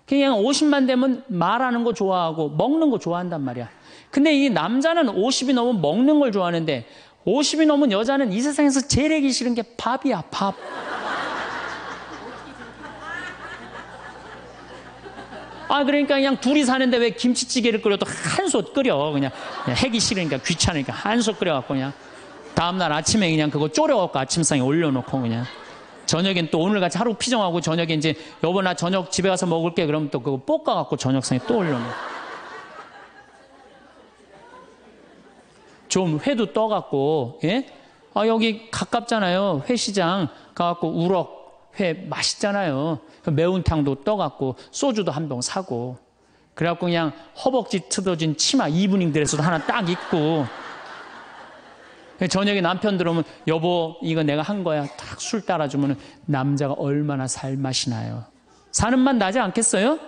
A: 그냥 50만 되면 말하는 거 좋아하고 먹는 거 좋아한단 말이야. 근데 이 남자는 50이 넘으면 먹는 걸 좋아하는데 50이 넘은 여자는 이 세상에서 제일 하기 싫은 게 밥이야, 밥. 그러니까 그냥 둘이 사는데 왜 김치찌개를 끓여도 한솥 끓여. 그냥 하기 싫으니까 귀찮으니까 한솥 끓여갖고 그냥 다음날 아침에 그냥 그거 졸여갖고 아침상에 올려놓고 그냥 저녁엔 또 오늘같이 하루 피정하고 저녁에 이제 여보 나 저녁 집에 가서 먹을게 그러면 또 그거 볶아갖고 저녁상에 또 올려놓고 좀 회도 떠갖고 예? 여기 가깝잖아요. 회시장 가갖고 우럭 회 맛있잖아요. 매운탕도 떠갖고 소주도 한 병 사고 그래갖고 그냥 허벅지 트어진 치마 이브닝 드레스도 하나 딱 입고 저녁에 남편 들어오면 여보 이거 내가 한 거야 딱 술 따라주면 남자가 얼마나 살맛이 나요. 사는 맛 나지 않겠어요?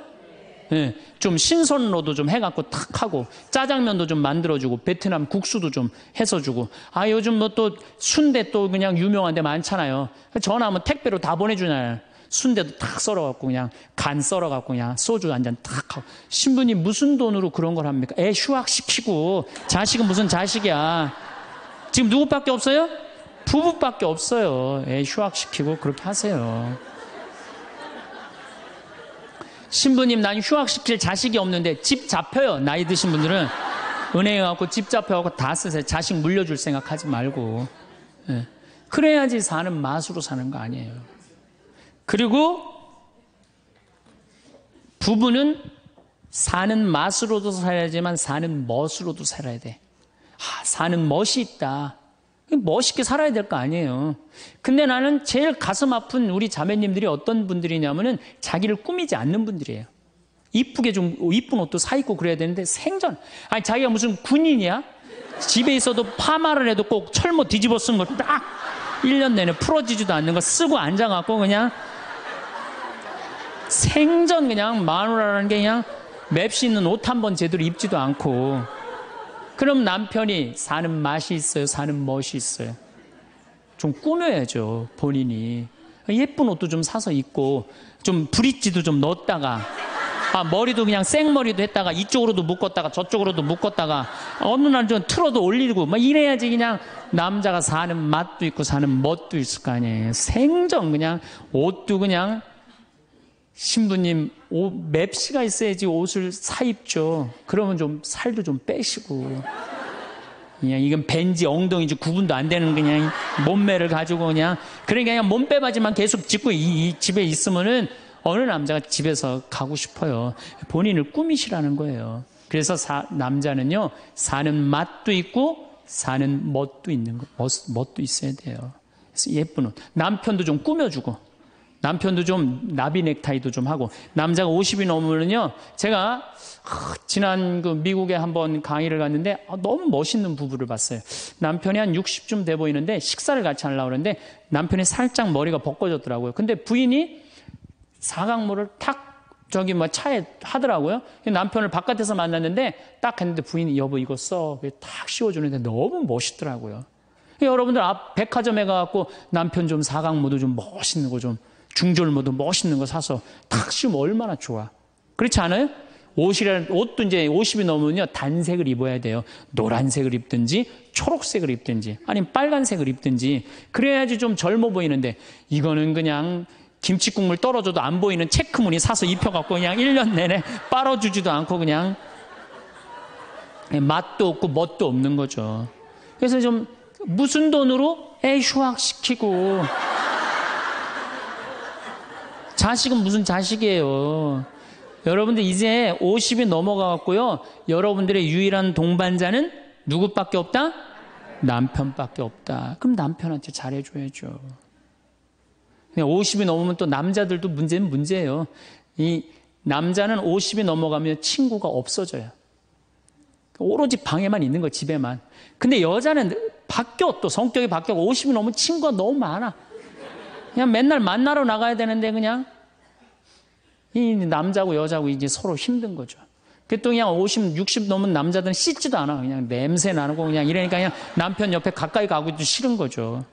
A: 네, 좀 신선로도 좀 해갖고 탁 하고 짜장면도 좀 만들어주고 베트남 국수도 좀 해서 주고 요즘 뭐 또 순대 또 그냥 유명한 데 많잖아요. 전화하면 택배로 다 보내주잖아요. 순대도 탁 썰어갖고 그냥 간 썰어갖고 그냥 소주 한 잔 탁 하고 신부님 무슨 돈으로 그런 걸 합니까? 애 휴학시키고 자식은 무슨 자식이야. 지금 누구밖에 없어요? 부부밖에 없어요. 애 휴학시키고 그렇게 하세요. 신부님 난 휴학시킬 자식이 없는데 집 잡혀요. 나이 드신 분들은 은행에 가고 집 잡혀갖고 다 쓰세요. 자식 물려줄 생각하지 말고. 네. 그래야지 사는 맛으로 사는 거 아니에요. 그리고 부부는 사는 맛으로도 살아야지만 사는 멋으로도 살아야 돼. 사는 멋이 있다. 멋있게 살아야 될 거 아니에요. 근데 나는 제일 가슴 아픈 우리 자매님들이 어떤 분들이냐면은 자기를 꾸미지 않는 분들이에요. 이쁘게 좀 이쁜 옷도 사 입고 그래야 되는데 생전 자기가 무슨 군인이야? 집에 있어도 파마를 해도 꼭 철모 뒤집어 쓴 거 딱 1년 내내 풀어지지도 않는 거 쓰고 앉아갖고 그냥 생전 그냥 마누라라는 게 그냥 맵시 있는 옷 한 번 제대로 입지도 않고 그럼 남편이 사는 맛이 있어요? 사는 멋이 있어요? 좀 꾸며야죠, 본인이. 예쁜 옷도 좀 사서 입고, 좀 브릿지도 좀 넣었다가, 머리도 그냥 생머리도 했다가, 이쪽으로도 묶었다가, 저쪽으로도 묶었다가, 어느 날 좀 틀어도 올리고, 막 이래야지 그냥 남자가 사는 맛도 있고, 사는 멋도 있을 거 아니에요. 생전 그냥, 옷도 그냥, 신부님 맵시가 있어야지 옷을 사 입죠. 그러면 좀 살도 좀 빼시고 그냥 이건 벤지 엉덩이지 구분도 안 되는 그냥 몸매를 가지고 그러니까 그냥 몸빼바지만 계속 짚고 이 집에 있으면은 어느 남자가 집에서 가고 싶어요. 본인을 꾸미시라는 거예요. 그래서 남자는요 사는 맛도 있고 사는 멋도 있는 거, 멋도 있어야 돼요. 그래서 예쁜 옷 남편도 좀 꾸며주고 남편도 좀 나비 넥타이도 좀 하고 남자가 50이 넘으면요 제가 지난 그 미국에 한번 강의를 갔는데 너무 멋있는 부부를 봤어요. 남편이 한 60쯤 돼 보이는데 식사를 같이 하려고 그러는데 남편이 살짝 머리가 벗겨졌더라고요. 근데 부인이 사각모를 탁 저기 뭐 차에 하더라고요. 남편을 바깥에서 만났는데 딱 했는데 부인이 여보 이거 써. 탁 씌워주는데 너무 멋있더라고요. 여러분들 앞 백화점에 가갖고 남편 좀 사각모도 좀 멋있는 거 좀 중절모도 멋있는 거 사서 탁 씌우면 얼마나 좋아. 그렇지 않아요? 옷도 이제 50이 넘으면요 단색을 입어야 돼요. 노란색을 입든지 초록색을 입든지 아니면 빨간색을 입든지 그래야지 좀 젊어 보이는데 이거는 그냥 김치국물 떨어져도 안 보이는 체크무늬 사서 입혀갖고 그냥 1년 내내 빨아주지도 않고 그냥 맛도 없고 멋도 없는 거죠. 그래서 좀 무슨 돈으로 애 휴학시키고 자식은 무슨 자식이에요. 여러분들 이제 50이 넘어가갖고요. 여러분들의 유일한 동반자는 누구밖에 없다? 남편밖에 없다. 그럼 남편한테 잘해줘야죠. 50이 넘으면 또 남자들도 문제는 문제예요. 이 남자는 50이 넘어가면 친구가 없어져요. 오로지 방에만 있는 거 집에만. 근데 여자는 바뀌어 또 성격이 바뀌어 50이 넘으면 친구가 너무 많아. 그냥 맨날 만나러 나가야 되는데 그냥 이 남자고 여자고 이제 서로 힘든 거죠. 또 그냥 50, 60 넘은 남자들은 씻지도 않아. 그냥 냄새 나고 그냥 이러니까 그냥 남편 옆에 가까이 가기도 싫은 거죠.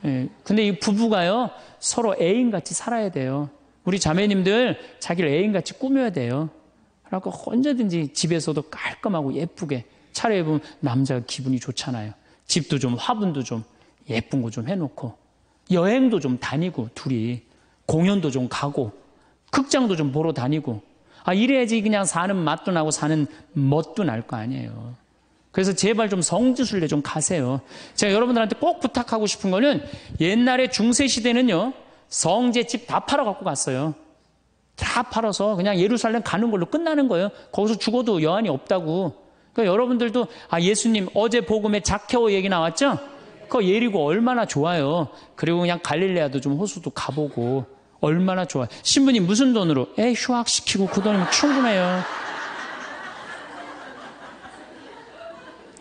A: 예. 근데 이 부부가요 서로 애인같이 살아야 돼요. 우리 자매님들 자기를 애인같이 꾸며야 돼요. 그래갖고 언제든지 집에서도 깔끔하고 예쁘게 차려입으면 남자가 기분이 좋잖아요. 집도 좀 화분도 좀 예쁜 거 좀 해놓고 여행도 좀 다니고 둘이 공연도 좀 가고 극장도 좀 보러 다니고 이래야지 그냥 사는 맛도 나고 사는 멋도 날 거 아니에요. 그래서 제발 좀 성지순례 좀 가세요. 제가 여러분들한테 꼭 부탁하고 싶은 거는 옛날에 중세시대는요 성제 집 다 팔아 갖고 갔어요. 다 팔아서 그냥 예루살렘 가는 걸로 끝나는 거예요. 거기서 죽어도 여한이 없다고. 그러니까 여러분들도 예수님 어제 복음에 자케오 얘기 나왔죠? 그거 예리고 얼마나 좋아요. 그리고 그냥 갈릴레아도 좀 호수도 가보고 얼마나 좋아요. 신부님 무슨 돈으로? 휴학시키고 그 돈이면 충분해요.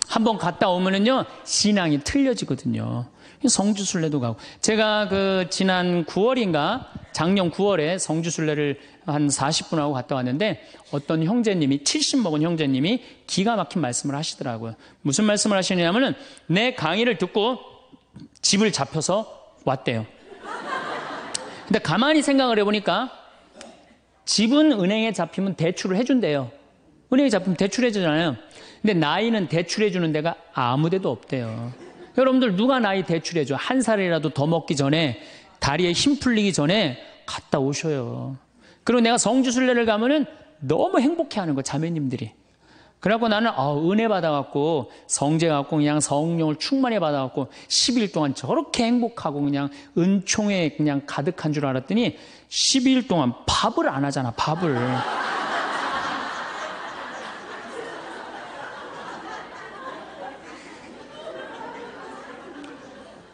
A: 한번 갔다 오면은요 신앙이 틀려지거든요. 성주순례도 가고 제가 지난 9월인가 작년 9월에 성주순례를 한 40분 하고 갔다 왔는데 어떤 형제님이 70 먹은 형제님이 기가 막힌 말씀을 하시더라고요. 무슨 말씀을 하시냐면은 내 강의를 듣고 집을 잡혀서 왔대요. 근데 가만히 생각을 해보니까 집은 은행에 잡히면 대출을 해준대요. 은행에 잡히면 대출해주잖아요. 근데 나이는 대출해주는 데가 아무 데도 없대요. 여러분들 누가 나이 대출해줘? 한 살이라도 더 먹기 전에 다리에 힘 풀리기 전에 갔다 오셔요. 그리고 내가 성주순례를 가면은 너무 행복해하는 거 자매님들이. 그래갖고 나는 은혜 받아갖고 성제 갖고 그냥 성령을 충만히 받아갖고 10일 동안 저렇게 행복하고 그냥 은총에 그냥 가득한 줄 알았더니 12일 동안 밥을 안 하잖아. 밥을.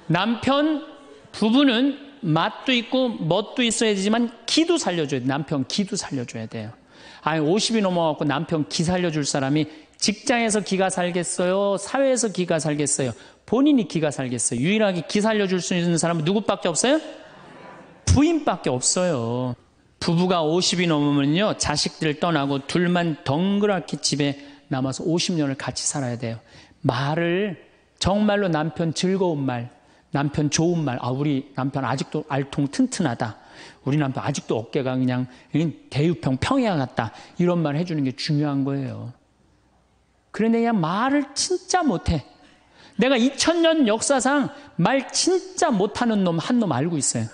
A: 남편 부부는 맛도 있고 멋도 있어야 되지만 기도 살려줘야 돼. 남편 기도 살려줘야 돼요. 50이 넘어갖고 남편 기 살려줄 사람이 직장에서 기가 살겠어요? 사회에서 기가 살겠어요? 본인이 기가 살겠어요? 유일하게 기 살려줄 수 있는 사람은 누구밖에 없어요? 부인밖에 없어요. 부부가 50이 넘으면요 자식들 떠나고 둘만 덩그랗게 집에 남아서 50년을 같이 살아야 돼요. 말을 정말로 남편 즐거운 말, 남편 좋은 말, 우리 남편 아직도 알통 튼튼하다. 우리 남편 아직도 어깨가 그냥 대유평 평야 같다. 이런 말 해주는 게 중요한 거예요. 그런데 그냥 말을 진짜 못해. 내가 2000년 역사상 말 진짜 못하는 놈 한 놈 알고 있어요.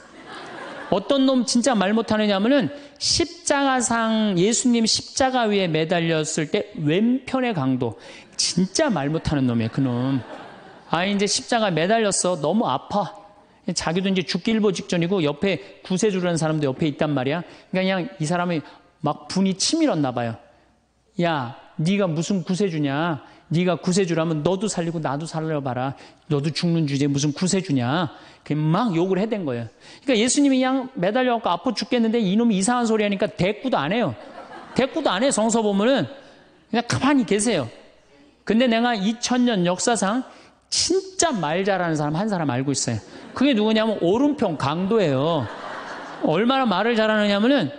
A: 어떤 놈 진짜 말 못하느냐면은 십자가상 예수님 십자가 위에 매달렸을 때 왼편의 강도 진짜 말 못하는 놈이에요. 그놈. 이제 십자가 매달렸어. 너무 아파. 자기도 이제 죽기 일보 직전이고 옆에 구세주라는 사람도 옆에 있단 말이야. 그러니까 그냥 이 사람이 막 분이 치밀었나 봐요. 야, 네가 무슨 구세주냐? 네가 구세주라면 너도 살리고 나도 살려봐라. 너도 죽는 주제에 무슨 구세주냐? 막 욕을 해댄 거예요. 그러니까 예수님이 그냥 매달려갖고 아파 죽겠는데 이놈이 이상한 소리 하니까 대꾸도 안 해요. 대꾸도 안 해. 성서 보면은 그냥 가만히 계세요. 근데 내가 2000년 역사상 진짜 말 잘하는 사람 한 사람 알고 있어요. 그게 누구냐면 오른편 강도예요. 얼마나 말을 잘하느냐면은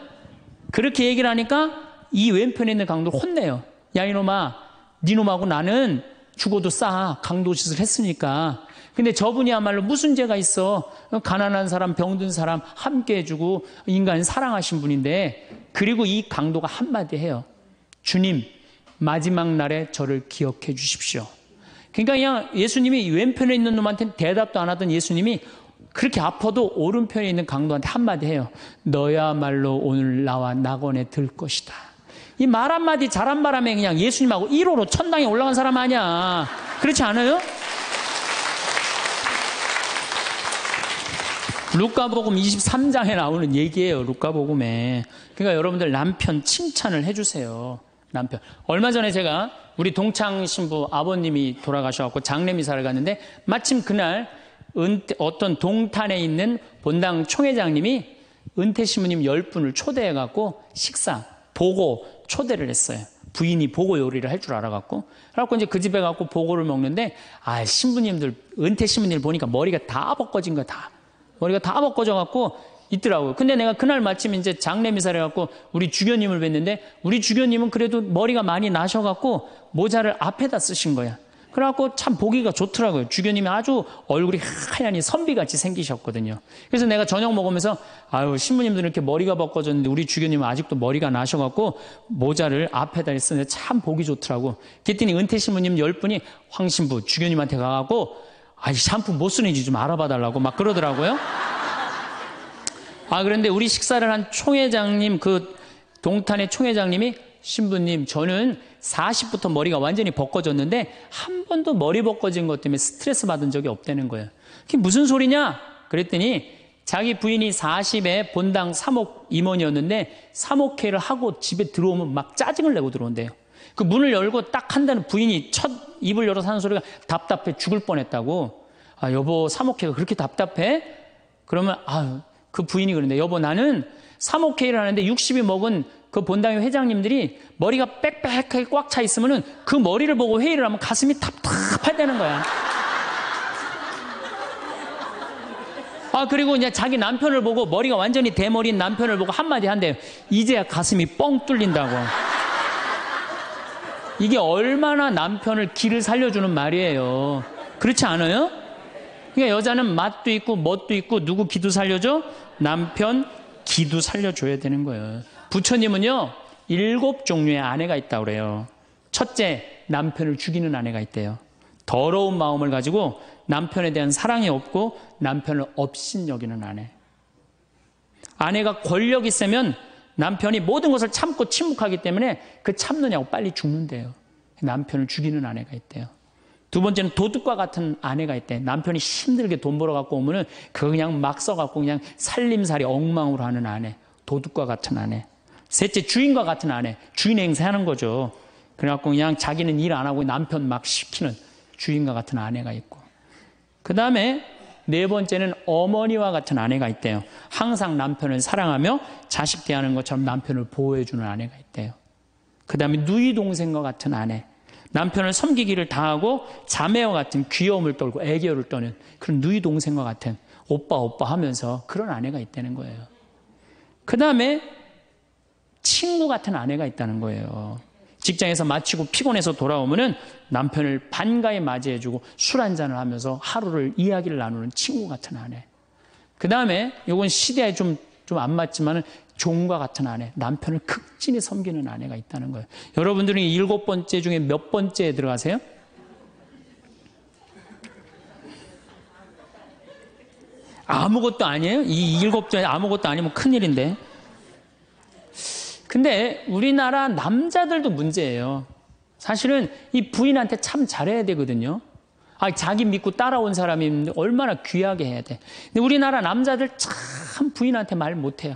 A: 그렇게 얘기를 하니까 이 왼편에 있는 강도를 혼내요. 야, 이놈아, 니놈하고 나는 죽어도 싸. 강도짓을 했으니까. 근데 저분이야말로 무슨 죄가 있어. 가난한 사람, 병든 사람 함께 해주고 인간을 사랑하신 분인데, 그리고 이 강도가 한마디 해요. 주님, 마지막 날에 저를 기억해 주십시오. 그러니까 그냥 예수님이 왼편에 있는 놈한테 대답도 안 하던 예수님이 그렇게 아파도 오른편에 있는 강도한테 한마디 해요. 너야말로 오늘 나와 낙원에 들 것이다. 이 말 한마디 잘한 바람에 그냥 예수님하고 1호로 천당에 올라간 사람 아니야. 그렇지 않아요? 루카복음 23장에 나오는 얘기예요. 루카복음에. 그러니까 여러분들 남편 칭찬을 해주세요. 남편. 얼마 전에 제가 우리 동창 신부 아버님이 돌아가셔갖고 장례미사를 갔는데 마침 그날 어떤 동탄에 있는 본당 총회장님이 은퇴 신부님 10분을 초대해갖고 식사, 보고 초대를 했어요. 부인이 보고 요리를 할 줄 알아갖고. 그래갖고 이제 그 집에 갖고 보고를 먹는데, 신부님들, 은퇴 신부님들 보니까 머리가 다 벗겨진 거야, 다. 머리가 다 벗겨져갖고 있더라고요. 근데 내가 그날 마침 이제 장례미사를 해갖고 우리 주교님을 뵀는데, 우리 주교님은 그래도 머리가 많이 나셔갖고 모자를 앞에다 쓰신 거야. 그래갖고 참 보기가 좋더라고요. 주교님이 아주 얼굴이 하얀이 선비같이 생기셨거든요. 그래서 내가 저녁 먹으면서 신부님들은 이렇게 머리가 벗겨졌는데 우리 주교님은 아직도 머리가 나셔갖고 모자를 앞에다 쓰는데 참 보기 좋더라고. 그랬더니 은퇴 신부님 10분이 황 신부 주교님한테 가갖고 샴푸 뭐 쓰는지 좀 알아봐 달라고 막 그러더라고요. 그런데 우리 식사를 한 총회장님, 그 동탄의 총회장님이 신부님, 저는 40부터 머리가 완전히 벗겨졌는데 한 번도 머리 벗겨진 것 때문에 스트레스 받은 적이 없다는 거예요. 그게 무슨 소리냐? 그랬더니 자기 부인이 40에 본당 사목 임원이었는데 사목회를 하고 집에 들어오면 막 짜증을 내고 들어온대요. 그 문을 열고 딱 한다는 부인이 첫 입을 열어서 하는 소리가 답답해 죽을 뻔했다고. 여보, 사목회가 그렇게 답답해? 그러면 그 부인이 그러는데, 여보, 나는 사목회를 하는데 60이 먹은 그 본당의 회장님들이 머리가 빽빽하게 꽉 차 있으면은 그 머리를 보고 회의를 하면 가슴이 답답하다는 거야. 그리고 이제 자기 남편을 보고 머리가 완전히 대머리인 남편을 보고 한마디 한대요. 이제야 가슴이 뻥 뚫린다고. 이게 얼마나 남편을 기를 살려주는 말이에요. 그렇지 않아요? 그러니까 여자는 맛도 있고 멋도 있고 누구 기도 살려줘? 남편 기도 살려줘야 되는 거예요. 부처님은요 7종류의 아내가 있다고 그래요. 첫째, 남편을 죽이는 아내가 있대요. 더러운 마음을 가지고 남편에 대한 사랑이 없고 남편을 업신여기는 아내. 아내가 권력이 세면 남편이 모든 것을 참고 침묵하기 때문에 그 참느냐고 빨리 죽는데요. 남편을 죽이는 아내가 있대요. 두 번째는 도둑과 같은 아내가 있대. 남편이 힘들게 돈 벌어 갖고 오면은 그거 그냥 막 써갖고 그냥 살림살이 엉망으로 하는 아내. 도둑과 같은 아내. 셋째, 주인과 같은 아내. 주인 행세하는 거죠. 그래갖고 그냥 자기는 일 안 하고 남편 막 시키는 주인과 같은 아내가 있고. 그 다음에 네 번째는 어머니와 같은 아내가 있대요. 항상 남편을 사랑하며 자식 대하는 것처럼 남편을 보호해주는 아내가 있대요. 그 다음에 누이 동생과 같은 아내. 남편을 섬기기를 다하고 자매와 같은 귀여움을 떨고 애교를 떠는 그런 누이 동생과 같은 오빠 하면서 그런 아내가 있다는 거예요. 그 다음에 친구 같은 아내가 있다는 거예요. 직장에서 마치고 피곤해서 돌아오면은 남편을 반가이 맞이해주고 술 한잔을 하면서 하루를 이야기를 나누는 친구 같은 아내. 그 다음에 이건 시대에 좀 안 맞지만은 종과 같은 아내, 남편을 극진히 섬기는 아내가 있다는 거예요. 여러분들은 7번째 중에 몇 번째에 들어가세요? 아무것도 아니에요? 이 7번째 아무것도 아니면 큰일인데. 근데 우리나라 남자들도 문제예요. 사실은 이 부인한테 참 잘해야 되거든요. 자기 믿고 따라온 사람이 얼마나 귀하게 해야 돼. 근데 우리나라 남자들 참 부인한테 말 못해요.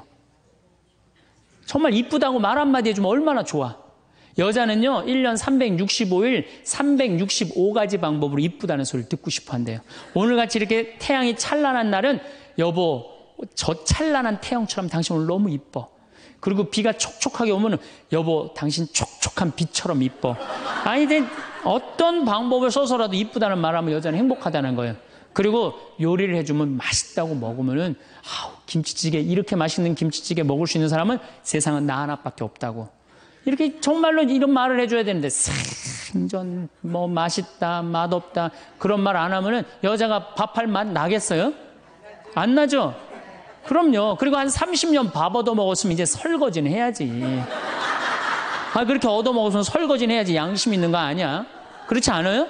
A: 정말 이쁘다고 말 한마디 해주면 얼마나 좋아. 여자는요 1년 365일 365가지 방법으로 이쁘다는 소리를 듣고 싶어 한대요. 오늘같이 이렇게 태양이 찬란한 날은 여보, 저 찬란한 태양처럼 당신 오늘 너무 이뻐. 그리고 비가 촉촉하게 오면 여보, 당신 촉촉한 비처럼 이뻐. 어떤 방법을 써서라도 이쁘다는 말하면 여자는 행복하다는 거예요. 그리고 요리를 해주면 맛있다고 먹으면은, 아우, 김치찌개, 이렇게 맛있는 김치찌개 먹을 수 있는 사람은 세상은 나 하나밖에 없다고. 이렇게 정말로 이런 말을 해줘야 되는데, 생전, 뭐, 맛있다, 맛없다, 그런 말 안 하면은 여자가 밥할 맛 나겠어요? 안 나죠? 그럼요. 그리고 한 30년 밥 얻어먹었으면 이제 설거지는 해야지. 그렇게 얻어먹었으면 설거지는 해야지. 양심 있는 거 아니야? 그렇지 않아요?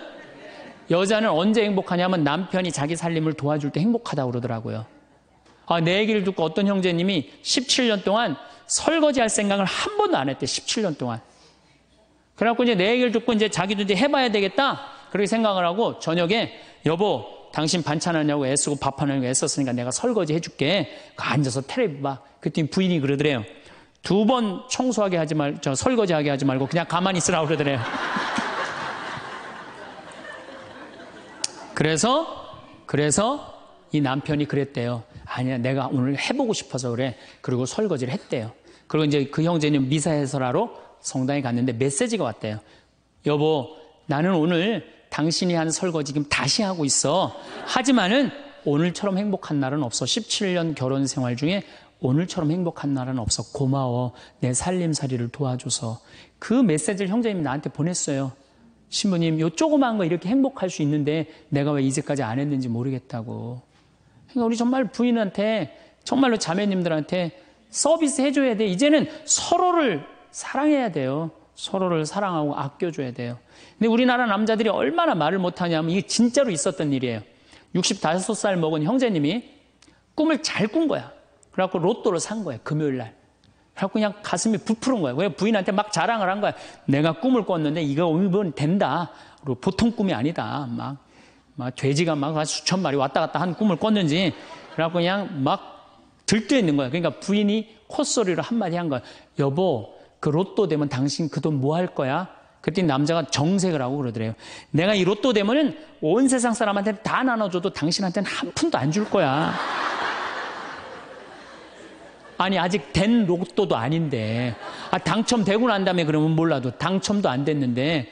A: 여자는 언제 행복하냐면 남편이 자기 살림을 도와줄 때 행복하다고 그러더라고요. 내 얘기를 듣고 어떤 형제님이 17년 동안 설거지할 생각을 한 번도 안 했대. 17년 동안. 그래갖고 이제 내 얘기를 듣고 이제 자기도 이제 해봐야 되겠다. 그렇게 생각을 하고 저녁에 여보, 당신 반찬하냐고 애쓰고 밥하냐고 애썼으니까 내가 설거지 해줄게. 앉아서 텔레비 봐. 그랬더니 부인이 그러더래요. 2번 청소하게 하지 설거지하게 하지 말고 그냥 가만히 있으라고 그러더래요. 그래서 이 남편이 그랬대요. 아니야, 내가 오늘 해보고 싶어서 그래. 그리고 설거지를 했대요. 그리고 이제 그 형제는 미사 해설하러 성당에 갔는데 메시지가 왔대요. 여보, 나는 오늘 당신이 한 설거지 지금 다시 하고 있어. 하지만은 오늘처럼 행복한 날은 없어. 17년 결혼 생활 중에 오늘처럼 행복한 날은 없어. 고마워. 내 살림살이를 도와줘서. 그 메시지를 형제님이 나한테 보냈어요. 신부님, 요 조그만 거 이렇게 행복할 수 있는데 내가 왜 이제까지 안 했는지 모르겠다고. 그러니까 우리 정말 부인한테, 정말로 자매님들한테 서비스 해줘야 돼. 이제는 서로를 사랑해야 돼요. 서로를 사랑하고 아껴줘야 돼요. 근데 우리나라 남자들이 얼마나 말을 못하냐면 이게 진짜로 있었던 일이에요. 65살 먹은 형제님이 꿈을 잘 꾼 거야. 그래갖고 로또를 산 거야, 금요일 날. 그래갖고 그냥 가슴이 부풀은 거야. 왜 부인한테 막 자랑을 한 거야. 내가 꿈을 꿨는데 이거 오늘 된다. 그리고 보통 꿈이 아니다. 막 돼지가 막 수천 마리 왔다 갔다 한 꿈을 꿨는지. 그래갖고 그냥 막 들떠 있는 거야. 그러니까 부인이 콧소리로 한마디 한 거야. 여보, 그 로또 되면 당신 그 돈 뭐 할 거야? 그랬더니 남자가 정색을 하고 그러더래요. 내가 이 로또 되면은 온 세상 사람한테 다 나눠줘도 당신한테는 한 푼도 안 줄 거야. 아니, 아직 된 로또도 아닌데. 당첨되고 난 다음에 그러면 몰라도 당첨도 안 됐는데.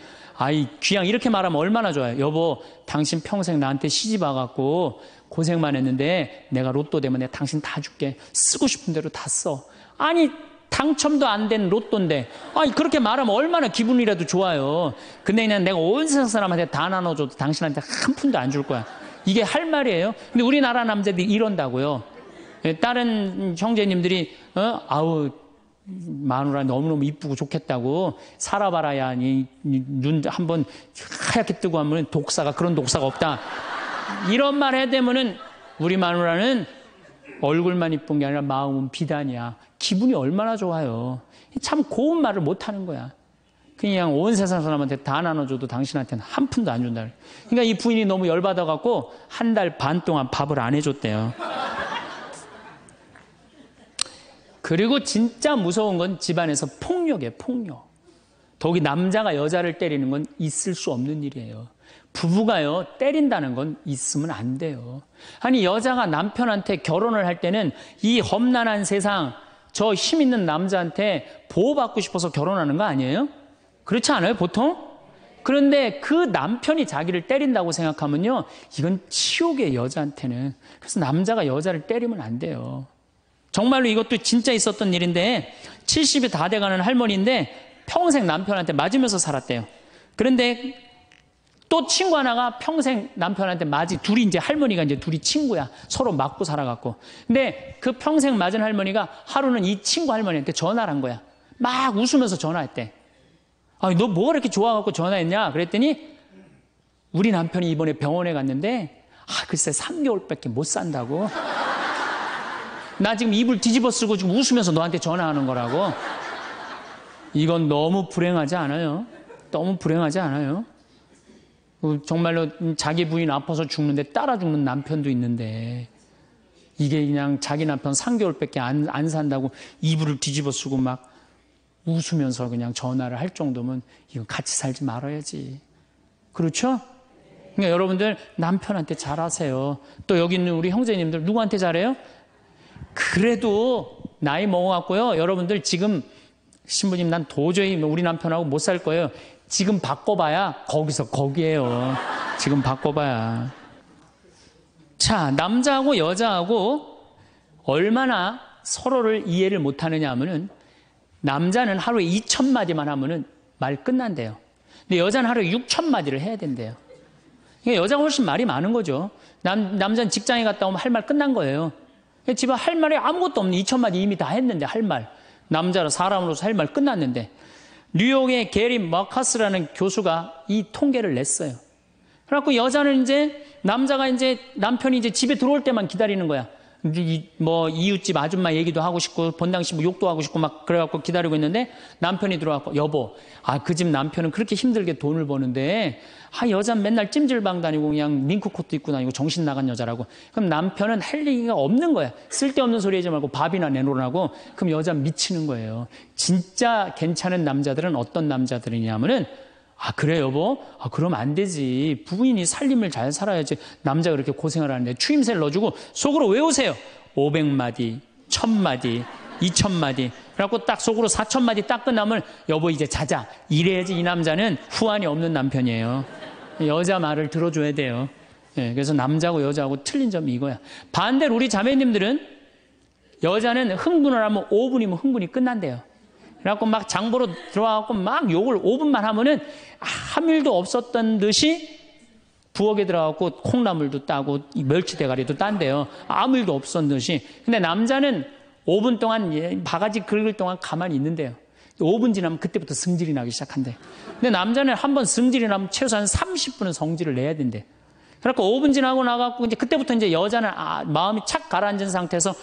A: 귀양 이렇게 말하면 얼마나 좋아요. 여보, 당신 평생 나한테 시집 와갖고 고생만 했는데 내가 로또 되면 내가 당신 다 줄게. 쓰고 싶은 대로 다 써. 아니, 당첨도 안 된 로또인데. 그렇게 말하면 얼마나 기분이라도 좋아요. 근데 그냥 내가 온 세상 사람한테 다 나눠줘도 당신한테 한 푼도 안 줄 거야. 이게 할 말이에요. 근데 우리나라 남자들이 이런다고요. 다른 형제님들이 마누라 너무너무 이쁘고 좋겠다고 살아봐라야 눈 한번 하얗게 뜨고 하면 그런 독사가 없다. 이런 말 해야 되면은 우리 마누라는 얼굴만 이쁜 게 아니라 마음은 비단이야. 기분이 얼마나 좋아요. 참 고운 말을 못하는 거야. 그냥 온 세상 사람한테 다 나눠줘도 당신한테는 한 푼도 안 준다. 그러니까 이 부인이 너무 열받아갖고 한 달 반 동안 밥을 안 해줬대요. 그리고 진짜 무서운 건 집안에서 폭력이에요, 폭력. 더욱이 남자가 여자를 때리는 건 있을 수 없는 일이에요. 부부가요, 때린다는 건 있으면 안 돼요. 아니, 여자가 남편한테 결혼을 할 때는 이 험난한 세상, 저 힘 있는 남자한테 보호받고 싶어서 결혼하는 거 아니에요? 그렇지 않아요, 보통? 그런데 그 남편이 자기를 때린다고 생각하면요, 이건 치욕이에요, 여자한테는. 그래서 남자가 여자를 때리면 안 돼요. 정말로 이것도 진짜 있었던 일인데 70이 다 돼가는 할머니인데 평생 남편한테 맞으면서 살았대요. 그런데 또 친구 하나가 평생 남편한테 둘이 이제 할머니가 이제 둘이 친구야. 서로 맞고 살아갖고. 근데 그 평생 맞은 할머니가 하루는 이 친구 할머니한테 전화를 한 거야. 막 웃으면서 전화했대. 너 뭐가 이렇게 좋아갖고 전화했냐? 그랬더니 우리 남편이 이번에 병원에 갔는데 글쎄 3개월밖에 못 산다고. 나 지금 입을 뒤집어 쓰고 지금 웃으면서 너한테 전화하는 거라고. 이건 너무 불행하지 않아요? 너무 불행하지 않아요? 정말로 자기 부인 아파서 죽는데 따라 죽는 남편도 있는데 이게 그냥 자기 남편 3개월밖에 안 산다고 이불을 뒤집어 쓰고 막 웃으면서 그냥 전화를 할 정도면 이건 같이 살지 말아야지. 그렇죠? 그러니까 여러분들 남편한테 잘하세요. 또 여기 있는 우리 형제님들 누구한테 잘해요? 그래도 나이 먹어갖고요. 여러분들 지금 신부님 난 도저히 우리 남편하고 못 살 거예요. 지금 바꿔봐야 거기서 거기에요. 지금 바꿔봐야. 자, 남자하고 여자하고 얼마나 서로를 이해를 못하느냐 하면은 남자는 하루에 2,000마디만 하면은 말 끝난대요. 근데 여자는 하루에 6,000마디를 해야 된대요. 그러니까 여자가 훨씬 말이 많은 거죠. 남자는 직장에 갔다 오면 할 말 끝난 거예요. 집에 할 말이 아무것도 없는 2,000마디 이미 다 했는데 할 말. 남자로 사람으로서 할 말 끝났는데 뉴욕의 게리 머카스라는 교수가 이 통계를 냈어요. 그래갖고 여자는 이제 남자가 이제 남편이 이제 집에 들어올 때만 기다리는 거야. 뭐 이웃집 아줌마 얘기도 하고 싶고 본당시 뭐 욕도 하고 싶고 막 그래갖고 기다리고 있는데 남편이 들어와서 여보, 그 집 남편은 그렇게 힘들게 돈을 버는데 여자는 맨날 찜질방 다니고 그냥 밍크코트 입고 다니고 정신 나간 여자라고. 그럼 남편은 할 얘기가 없는 거야. 쓸데없는 소리 하지 말고 밥이나 내놓으라고. 그럼 여자는 미치는 거예요. 진짜 괜찮은 남자들은 어떤 남자들이냐면은 그래 여보? 그럼 안 되지. 부인이 살림을 잘 살아야지. 남자가 그렇게 고생을 하는데 추임새를 넣어주고 속으로 외우세요. 500마디, 1,000마디, 2,000마디. 그래갖고 딱 속으로 4,000마디 딱 끝나면 여보 이제 자자. 이래야지 이 남자는 후환이 없는 남편이에요. 여자 말을 들어줘야 돼요. 그래서 남자하고 여자하고 틀린 점이 이거야. 반대로 우리 자매님들은 여자는 흥분을 하면 5분이면 흥분이 끝난대요. 그래갖고 막 장보러 들어와갖고 막 욕을 5분만 하면은 아무 일도 없었던 듯이 부엌에 들어가갖고 콩나물도 따고 멸치 대가리도 딴대요. 아무 일도 없었던 듯이. 근데 남자는 5분 동안 바가지 긁을 동안 가만히 있는데요. 5분 지나면 그때부터 승질이 나기 시작한대. 근데 남자는 한번 승질이 나면 최소한 30분은 성질을 내야 된대. 그래갖고 5분 지나고 나갖고 이제 그때부터 이제 여자는 마음이 착 가라앉은 상태에서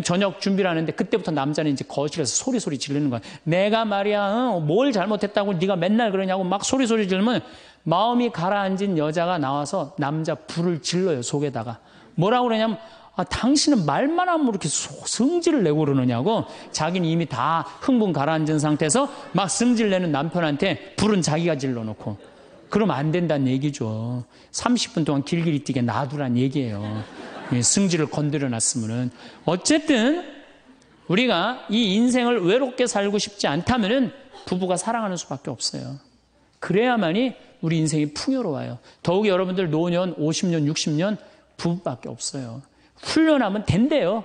A: 저녁 준비를 하는데 그때부터 남자는 이제 거실에서 소리 지르는 거야. 내가 말이야 뭘 잘못했다고 네가 맨날 그러냐고 막 소리 지르면 마음이 가라앉은 여자가 나와서 남자 불을 질러요 속에다가. 뭐라고 그러냐면 당신은 말만 하면 이렇게 성질을 내고 그러느냐고. 자기는 이미 다 흥분 가라앉은 상태에서 막 성질 내는 남편한테 불은 자기가 질러놓고. 그러면 안 된다는 얘기죠. 30분 동안 길길이 뛰게 놔두란 얘기예요. 승질을 건드려 놨으면은. 어쨌든 우리가 이 인생을 외롭게 살고 싶지 않다면은 부부가 사랑하는 수밖에 없어요. 그래야만이 우리 인생이 풍요로워요. 더욱이 여러분들 노년 50년 60년 부부밖에 없어요. 훈련하면 된대요.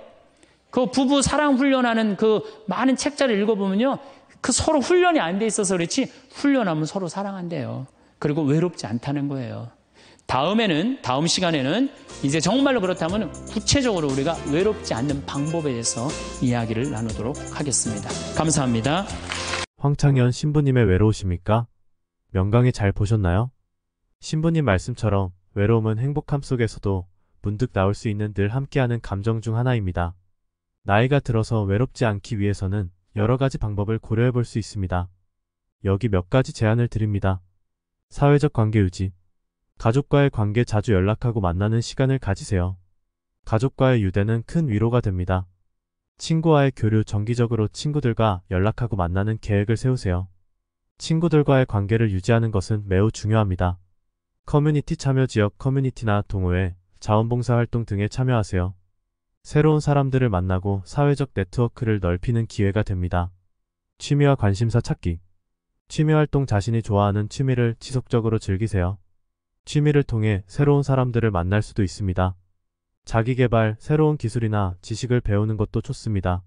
A: 그 부부 사랑 훈련하는 그 많은 책자를 읽어보면요, 그 서로 훈련이 안 돼 있어서 그렇지 훈련하면 서로 사랑한대요. 그리고 외롭지 않다는 거예요. 다음 시간에는 이제 정말로 그렇다면 구체적으로 우리가 외롭지 않는 방법에 대해서 이야기를 나누도록 하겠습니다. 감사합니다.
B: 황창현 신부님의 외로우십니까? 명강의 잘 보셨나요? 신부님 말씀처럼 외로움은 행복함 속에서도 문득 나올 수 있는 늘 함께하는 감정 중 하나입니다. 나이가 들어서 외롭지 않기 위해서는 여러 가지 방법을 고려해 볼 수 있습니다. 여기 몇 가지 제안을 드립니다. 사회적 관계 유지. 가족과의 관계 자주 연락하고 만나는 시간을 가지세요. 가족과의 유대는 큰 위로가 됩니다. 친구와의 교류 정기적으로 친구들과 연락하고 만나는 계획을 세우세요. 친구들과의 관계를 유지하는 것은 매우 중요합니다. 커뮤니티 참여 지역 커뮤니티나 동호회, 자원봉사 활동 등에 참여하세요. 새로운 사람들을 만나고 사회적 네트워크를 넓히는 기회가 됩니다. 취미와 관심사 찾기. 취미활동 자신이 좋아하는 취미를 지속적으로 즐기세요. 취미를 통해 새로운 사람들을 만날 수도 있습니다. 자기개발, 새로운 기술이나 지식을 배우는 것도 좋습니다.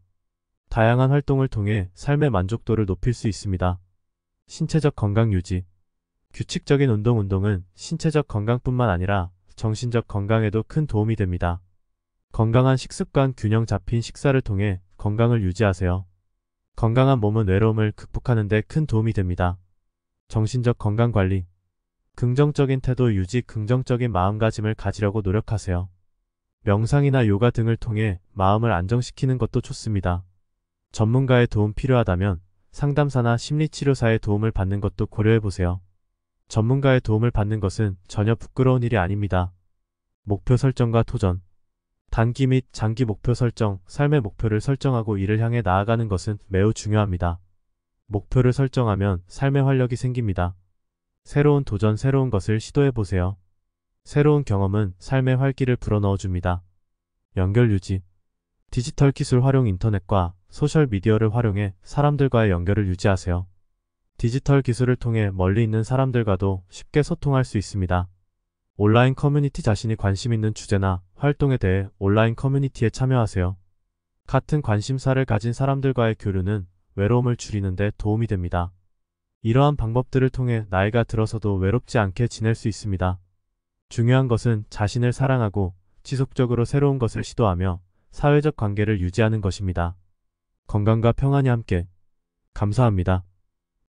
B: 다양한 활동을 통해 삶의 만족도를 높일 수 있습니다. 신체적 건강 유지. 규칙적인 운동은 신체적 건강뿐만 아니라 정신적 건강에도 큰 도움이 됩니다. 건강한 식습관, 균형 잡힌 식사를 통해 건강을 유지하세요. 건강한 몸은 외로움을 극복하는 데 큰 도움이 됩니다. 정신적 건강관리. 긍정적인 태도 유지, 긍정적인 마음가짐을 가지려고 노력하세요. 명상이나 요가 등을 통해 마음을 안정시키는 것도 좋습니다. 전문가의 도움 필요하다면 상담사나 심리치료사의 도움을 받는 것도 고려해보세요. 전문가의 도움을 받는 것은 전혀 부끄러운 일이 아닙니다. 목표 설정과 도전. 단기 및 장기 목표 설정, 삶의 목표를 설정하고 이를 향해 나아가는 것은 매우 중요합니다. 목표를 설정하면 삶의 활력이 생깁니다. 새로운 도전, 새로운 것을 시도해보세요. 새로운 경험은 삶의 활기를 불어넣어줍니다. 연결 유지. 디지털 기술 활용, 인터넷과 소셜미디어를 활용해 사람들과의 연결을 유지하세요. 디지털 기술을 통해 멀리 있는 사람들과도 쉽게 소통할 수 있습니다. 온라인 커뮤니티, 자신이 관심 있는 주제나 활동에 대해 온라인 커뮤니티에 참여하세요. 같은 관심사를 가진 사람들과의 교류는 외로움을 줄이는 데 도움이 됩니다. 이러한 방법들을 통해 나이가 들어서도 외롭지 않게 지낼 수 있습니다. 중요한 것은 자신을 사랑하고 지속적으로 새로운 것을 시도하며 사회적 관계를 유지하는 것입니다. 건강과 평안이 함께. 감사합니다.